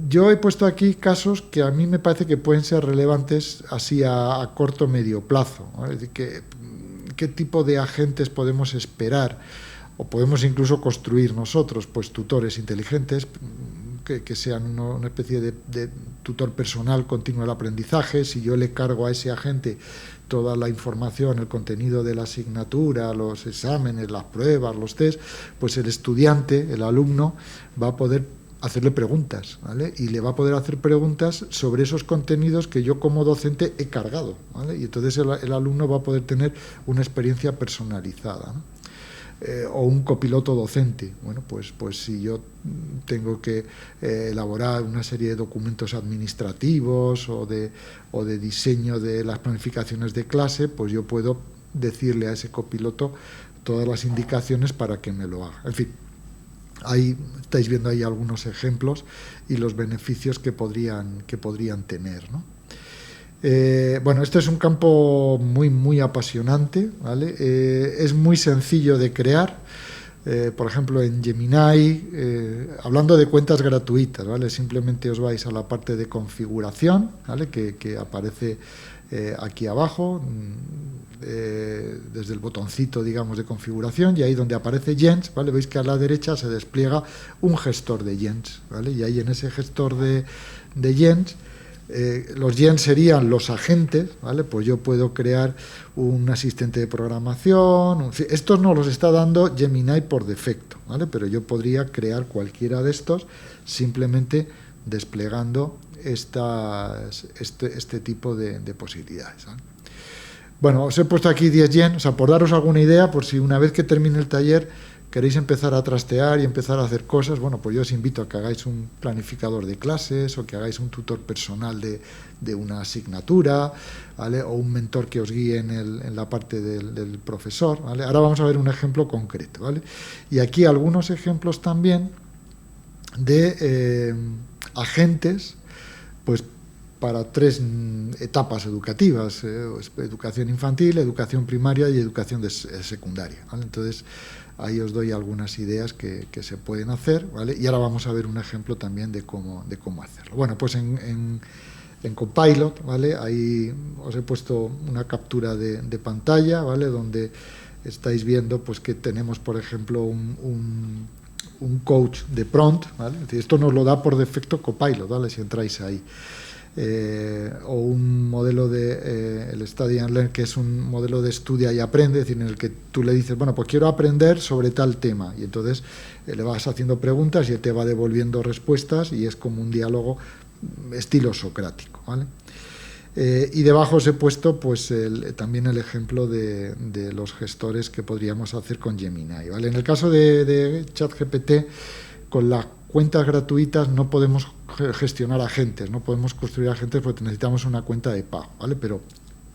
Yo he puesto aquí casos que a mí me parece que pueden ser relevantes así a corto o medio plazo, ¿vale? Es decir, ¿qué tipo de agentes podemos esperar o podemos incluso construir nosotros? Pues tutores inteligentes que sean una especie de tutor personal continuo del aprendizaje. Si yo le cargo a ese agente toda la información, el contenido de la asignatura, los exámenes, las pruebas, los test, pues el estudiante, el alumno, va a poder hacerle preguntas, ¿vale? Y le va a poder hacer preguntas sobre esos contenidos que yo como docente he cargado, ¿vale? Y entonces el alumno va a poder tener una experiencia personalizada, ¿no? O un copiloto docente. Bueno, pues si yo tengo que elaborar una serie de documentos administrativos o de diseño de las planificaciones de clase, pues yo puedo decirle a ese copiloto todas las indicaciones para que me lo haga. En fin, ahí estáis viendo ahí algunos ejemplos y los beneficios que podrían tener, ¿no? Bueno, este es un campo muy apasionante, ¿vale? Es muy sencillo de crear. Por ejemplo, en Gemini, hablando de cuentas gratuitas, ¿vale? Simplemente os vais a la parte de configuración, ¿vale? Que aparece aquí abajo, desde el botoncito, digamos, de configuración, y ahí donde aparece Jens, ¿vale? Veis que a la derecha se despliega un gestor de Jens, ¿vale? Y ahí en ese gestor de Jens, los Jens serían los agentes, ¿vale? Pues yo puedo crear un asistente de programación. Estos nos los está dando Gemini por defecto, ¿vale? Pero yo podría crear cualquiera de estos simplemente desplegando este tipo de posibilidades, ¿vale? Bueno, os he puesto aquí 10 Jens, o sea, por daros alguna idea, por si una vez que termine el taller queréis empezar a trastear y empezar a hacer cosas, bueno, pues yo os invito a que hagáis un planificador de clases o que hagáis un tutor personal de una asignatura, ¿vale? O un mentor que os guíe en la parte del profesor, ¿vale? Ahora vamos a ver un ejemplo concreto, ¿vale? Y aquí algunos ejemplos también de agentes, pues para 3 etapas educativas, educación infantil, educación primaria y educación secundaria, ¿vale? Entonces, ahí os doy algunas ideas que se pueden hacer, ¿vale? Y ahora vamos a ver un ejemplo también de cómo hacerlo. Bueno, pues en Copilot, ¿vale? Ahí os he puesto una captura de pantalla, ¿vale? Donde estáis viendo pues que tenemos, por ejemplo, un coach de prompt, ¿vale? Es decir, esto nos lo da por defecto Copilot, ¿vale? Si entráis ahí. O un modelo de el Study and Learn, que es un modelo de estudia y aprende, es decir, en el que tú le dices, bueno, pues quiero aprender sobre tal tema, y entonces le vas haciendo preguntas y él te va devolviendo respuestas, y es como un diálogo estilo socrático, ¿vale? Y debajo os he puesto pues también el ejemplo de los gestores que podríamos hacer con Gemini, ¿vale? En el caso de ChatGPT, con las cuentas gratuitas no podemos gestionar agentes, no podemos construir agentes porque necesitamos una cuenta de pago, ¿vale? Pero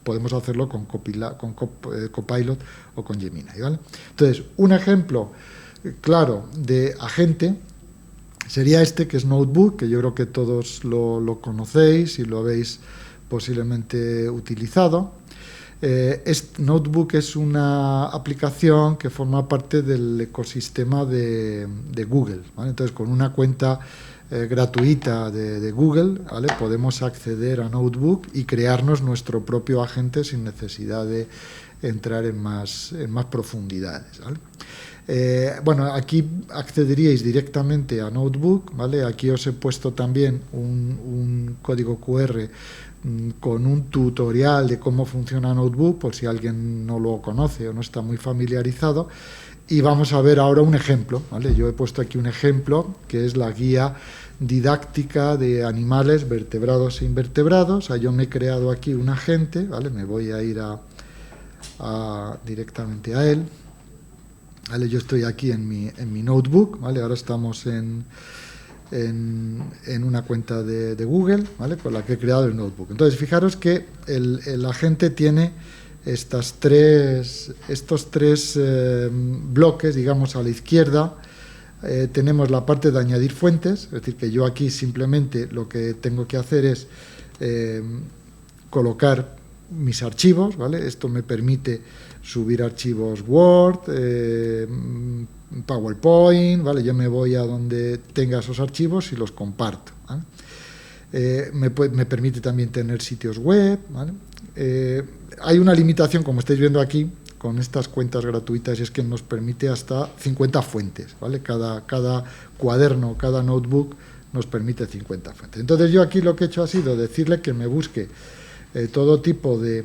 podemos hacerlo con Copilot o con Gemini, ¿vale? Entonces, un ejemplo claro de agente sería este, que es Notebook, que yo creo que todos lo conocéis y lo habéis posiblemente utilizado. Notebook es una aplicación que forma parte del ecosistema de Google, ¿vale? Entonces, con una cuenta gratuita de Google, ¿vale? Podemos acceder a Notebook y crearnos nuestro propio agente sin necesidad de entrar en más profundidades, ¿vale? Bueno, aquí accederíais directamente a Notebook, ¿vale? Aquí os he puesto también un código QR con un tutorial de cómo funciona Notebook, por si alguien no lo conoce o no está muy familiarizado. Y vamos a ver ahora un ejemplo, ¿vale? Yo he puesto aquí un ejemplo, que es la guía didáctica de animales vertebrados e invertebrados. O sea, yo me he creado aquí un agente, ¿vale? Me voy a ir directamente a él. ¿Vale? Yo estoy aquí en mi Notebook, ¿vale? Ahora estamos en una cuenta de Google, ¿vale? Con la que he creado el Notebook. Entonces, fijaros que el agente tiene estos tres bloques, digamos, a la izquierda. Tenemos la parte de añadir fuentes, es decir, que yo aquí simplemente lo que tengo que hacer es colocar mis archivos, ¿vale? Esto me permite subir archivos Word, PowerPoint, ¿vale? Yo me voy a donde tenga esos archivos y los comparto, ¿vale? Me permite también tener sitios web, ¿vale? Hay una limitación, como estáis viendo aquí, con estas cuentas gratuitas, y es que nos permite hasta 50 fuentes, ¿vale? Cada cuaderno, cada notebook nos permite 50 fuentes. Entonces yo aquí lo que he hecho ha sido decirle que me busque todo tipo de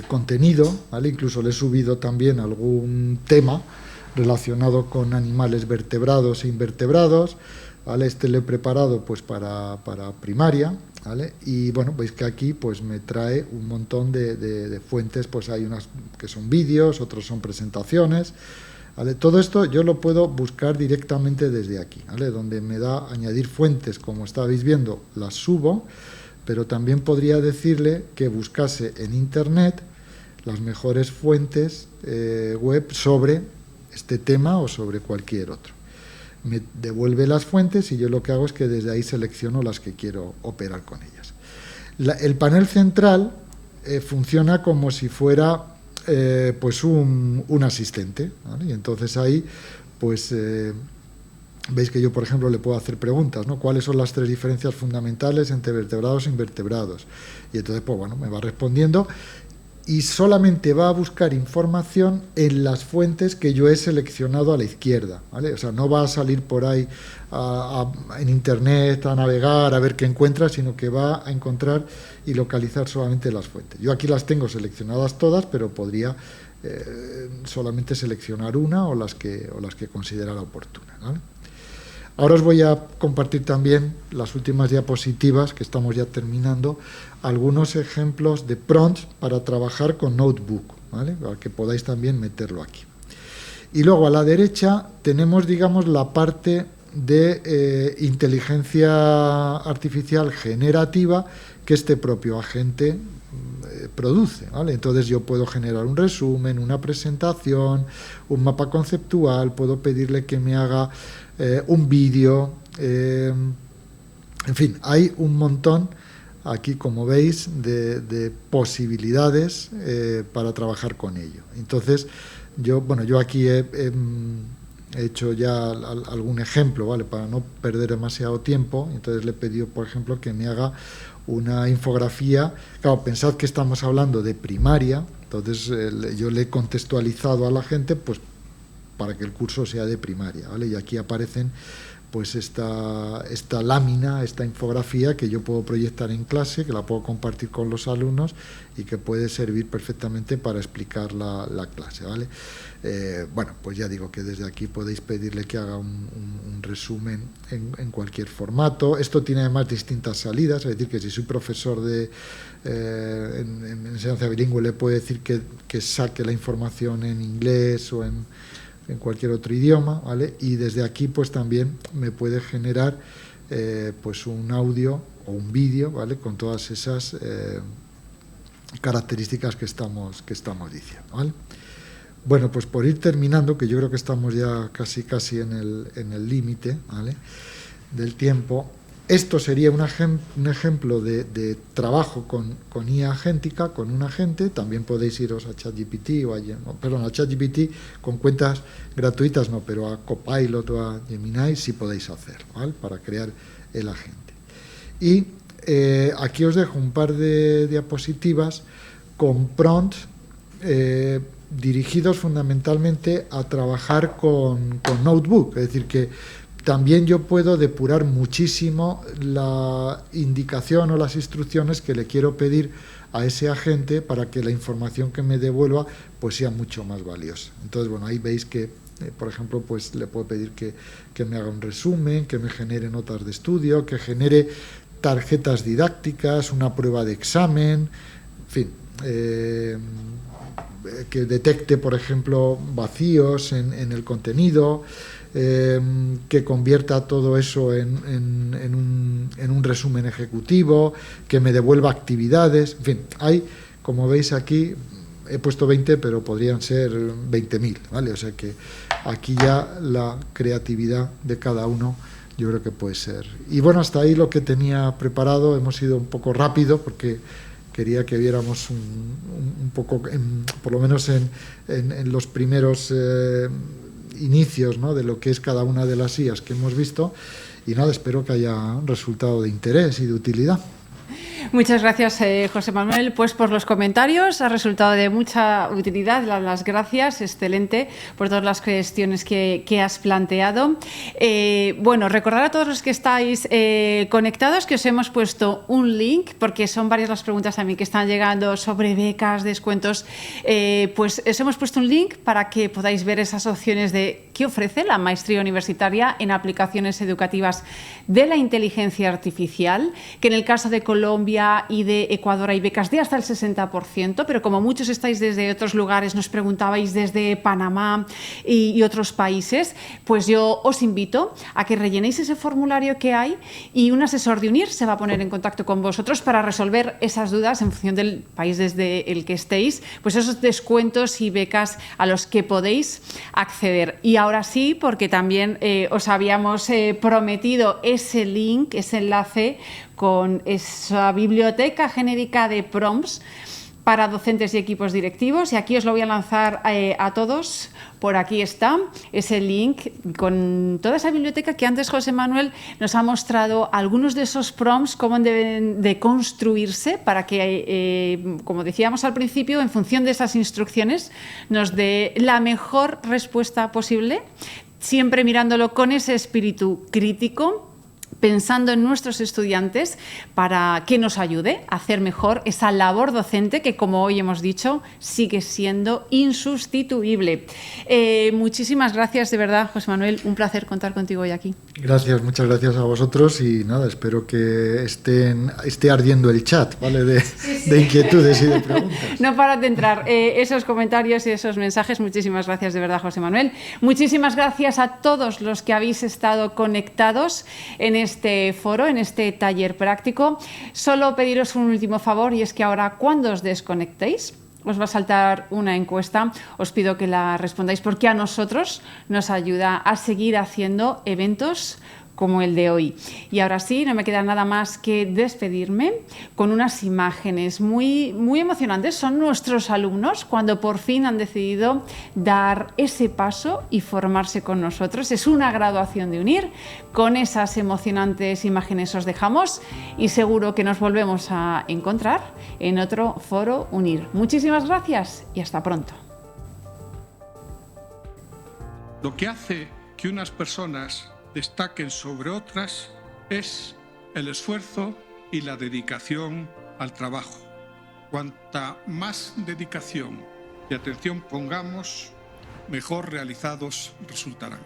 contenido, ¿vale? Incluso le he subido también algún tema relacionado con animales vertebrados e invertebrados, ¿vale? Este lo he preparado pues para primaria, ¿vale? Y bueno, veis que aquí pues me trae un montón de fuentes, pues hay unas que son vídeos, otros son presentaciones, ¿vale? Todo esto yo lo puedo buscar directamente desde aquí, ¿vale? Donde me da añadir fuentes, como estabais viendo, las subo, pero también podría decirle que buscase en Internet las mejores fuentes web sobre este tema o sobre cualquier otro. Me devuelve las fuentes y yo lo que hago es que desde ahí selecciono las que quiero operar con ellas. El panel central funciona como si fuera pues un asistente, ¿vale? Y entonces ahí pues veis que yo, por ejemplo, le puedo hacer preguntas, ¿no? ¿Cuáles son las tres diferencias fundamentales entre vertebrados e invertebrados? Y entonces, pues bueno, me va respondiendo y solamente va a buscar información en las fuentes que yo he seleccionado a la izquierda, ¿vale? O sea, no va a salir por ahí en Internet a navegar, a ver qué encuentra, sino que va a encontrar y localizar solamente las fuentes. Yo aquí las tengo seleccionadas todas, pero podría solamente seleccionar una o las que considerara oportunas, ¿vale? Ahora os voy a compartir también las últimas diapositivas, que estamos ya terminando, algunos ejemplos de prompts para trabajar con Notebook, ¿vale? Para que podáis también meterlo aquí. Y luego a la derecha tenemos, digamos, la parte de inteligencia artificial generativa que este propio agente produce, ¿vale? Entonces yo puedo generar un resumen, una presentación, un mapa conceptual, puedo pedirle que me haga un vídeo, en fin, hay un montón aquí, como veis, de posibilidades para trabajar con ello. Entonces, yo aquí he hecho ya algún ejemplo, ¿vale? Para no perder demasiado tiempo. Entonces le he pedido, por ejemplo, que me haga una infografía. Claro, pensad que estamos hablando de primaria, entonces yo le he contextualizado a la gente, pues, para que el curso sea de primaria, ¿vale? Y aquí aparecen pues esta lámina, esta infografía que yo puedo proyectar en clase, que la puedo compartir con los alumnos y que puede servir perfectamente para explicar la clase, ¿vale? Bueno, pues ya digo que desde aquí podéis pedirle que haga un resumen en cualquier formato. Esto tiene además distintas salidas, es decir, que si soy profesor en enseñanza bilingüe, le puedo decir que saque la información en inglés o en cualquier otro idioma, ¿vale? Y desde aquí pues también me puede generar pues un audio o un vídeo, ¿vale? Con todas esas características que estamos diciendo, ¿vale? Bueno, pues por ir terminando, que yo creo que estamos ya casi en el límite, ¿vale?, del tiempo. Esto sería un ejemplo de trabajo con IA agéntica, con un agente. También podéis iros a ChatGPT a ChatGPT con cuentas gratuitas, no, pero a Copilot o a Gemini sí podéis hacerlo, ¿vale?, para crear el agente. Y aquí os dejo un par de diapositivas con prompts dirigidos fundamentalmente a trabajar con notebook, es decir, que también yo puedo depurar muchísimo la indicación o las instrucciones que le quiero pedir a ese agente para que la información que me devuelva pues sea mucho más valiosa. Entonces, bueno, ahí veis que, por ejemplo, pues le puedo pedir que me haga un resumen, que me genere notas de estudio, que genere tarjetas didácticas, una prueba de examen, en fin, que detecte, por ejemplo, vacíos en el contenido, que convierta todo eso en un resumen ejecutivo, que me devuelva actividades, en fin, hay, como veis aquí, he puesto 20, pero podrían ser 20.000, ¿vale? O sea que aquí ya la creatividad de cada uno yo creo que puede ser. Y bueno, hasta ahí lo que tenía preparado. Hemos ido un poco rápido porque quería que viéramos un poco, por lo menos en los primeros inicios, ¿no?, de lo que es cada una de las IAs que hemos visto. Y nada, espero que haya resultado de interés y de utilidad. Muchas gracias, José Manuel, pues por los comentarios. Ha resultado de mucha utilidad. Las gracias, excelente, por todas las cuestiones que has planteado. Bueno, recordar a todos los que estáis conectados que os hemos puesto un link, porque son varias las preguntas también que están llegando sobre becas, descuentos. Pues os hemos puesto un link para que podáis ver esas opciones de qué ofrece la maestría universitaria en aplicaciones educativas de la inteligencia artificial, que en el caso de Colombia y de Ecuador hay becas de hasta el 60%, pero como muchos estáis desde otros lugares, nos preguntabais desde Panamá y otros países, pues yo os invito a que rellenéis ese formulario que hay y un asesor de UNIR se va a poner en contacto con vosotros para resolver esas dudas en función del país desde el que estéis, pues esos descuentos y becas a los que podéis acceder. Y ahora sí, porque también os habíamos prometido ese link, ese enlace con esa biblioteca genérica de prompts para docentes y equipos directivos, y aquí os lo voy a lanzar a todos. Por aquí está ese link con toda esa biblioteca que antes José Manuel nos ha mostrado algunos de esos prompts, cómo deben de construirse para que, como decíamos al principio, en función de esas instrucciones nos dé la mejor respuesta posible, siempre mirándolo con ese espíritu crítico, pensando en nuestros estudiantes para que nos ayude a hacer mejor esa labor docente que, como hoy hemos dicho, sigue siendo insustituible. Muchísimas gracias, de verdad, José Manuel, un placer contar contigo hoy aquí. Gracias, muchas gracias a vosotros y nada, espero que esté ardiendo el chat, ¿vale? De inquietudes y de preguntas. No paran de entrar esos comentarios y esos mensajes. Muchísimas gracias, de verdad, José Manuel. Muchísimas gracias a todos los que habéis estado conectados en este foro, en este taller práctico. Solo pediros un último favor, y es que ahora, cuando os desconectéis, os va a saltar una encuesta. Os pido que la respondáis porque a nosotros nos ayuda a seguir haciendo eventos como el de hoy. Y ahora sí, no me queda nada más que despedirme con unas imágenes muy, muy emocionantes. Son nuestros alumnos cuando por fin han decidido dar ese paso y formarse con nosotros. Es una graduación de UNIR. Con esas emocionantes imágenes os dejamos y seguro que nos volvemos a encontrar en otro foro UNIR. Muchísimas gracias y hasta pronto. Lo que hace que unas personas destaquen sobre otras es el esfuerzo y la dedicación al trabajo. Cuanta más dedicación y atención pongamos, mejor realizados resultarán.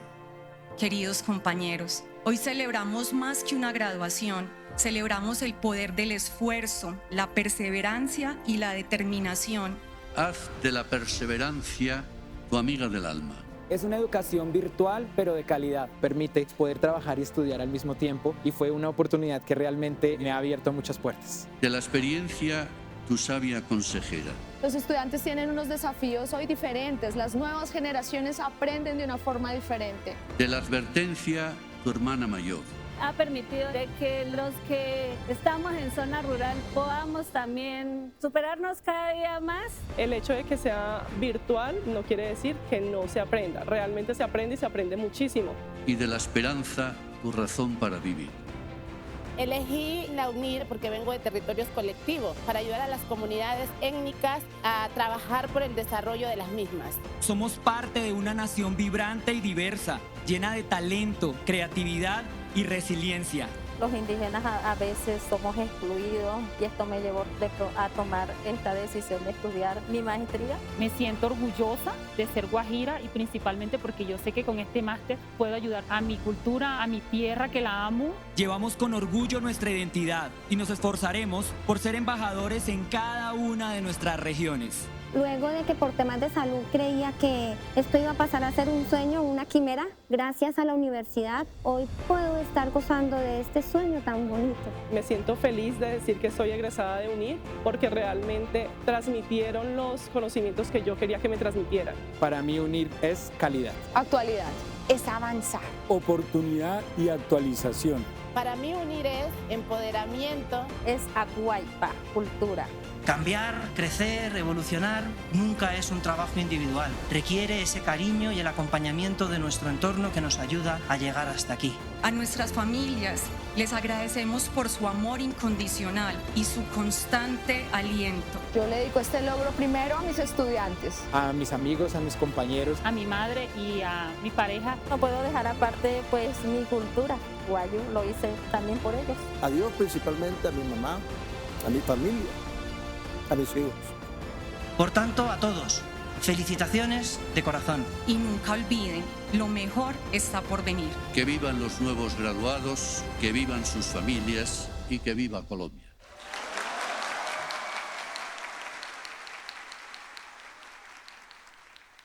Queridos compañeros, hoy celebramos más que una graduación, celebramos el poder del esfuerzo, la perseverancia y la determinación. Haz de la perseverancia tu amiga del alma. Es una educación virtual, pero de calidad. Permite poder trabajar y estudiar al mismo tiempo y fue una oportunidad que realmente me ha abierto muchas puertas. De la experiencia, tu sabia consejera. Los estudiantes tienen unos desafíos hoy diferentes. Las nuevas generaciones aprenden de una forma diferente. De la advertencia, tu hermana mayor. Ha permitido de que los que estamos en zona rural podamos también superarnos cada día más. El hecho de que sea virtual no quiere decir que no se aprenda. Realmente se aprende y se aprende muchísimo. Y de la esperanza, tu razón para vivir. Elegí la UNIR porque vengo de territorios colectivos, para ayudar a las comunidades étnicas a trabajar por el desarrollo de las mismas. Somos parte de una nación vibrante y diversa, llena de talento, creatividad y resiliencia. Los indígenas a veces somos excluidos y esto me llevó a tomar esta decisión de estudiar mi maestría. Me siento orgullosa de ser guajira y principalmente porque yo sé que con este máster puedo ayudar a mi cultura, a mi tierra que la amo. Llevamos con orgullo nuestra identidad y nos esforzaremos por ser embajadores en cada una de nuestras regiones. Luego de que por temas de salud creía que esto iba a pasar a ser un sueño, una quimera, gracias a la universidad, hoy puedo estar gozando de este sueño tan bonito. Me siento feliz de decir que soy egresada de UNIR porque realmente transmitieron los conocimientos que yo quería que me transmitieran. Para mí UNIR es calidad. Actualidad. Es avanzar. Oportunidad y actualización. Para mí UNIR es empoderamiento. Es Acuaypa, cultura. Cambiar, crecer, evolucionar nunca es un trabajo individual. Requiere ese cariño y el acompañamiento de nuestro entorno que nos ayuda a llegar hasta aquí. A nuestras familias les agradecemos por su amor incondicional y su constante aliento. Yo le dedico este logro primero a mis estudiantes, a mis amigos, a mis compañeros, a mi madre y a mi pareja. No puedo dejar aparte pues mi cultura. Guayu lo hice también por ellos. A Dios, principalmente a mi mamá, a mi familia, a mis hijos. Por tanto, a todos, felicitaciones de corazón. Y nunca olviden, lo mejor está por venir. Que vivan los nuevos graduados, que vivan sus familias y que viva Colombia.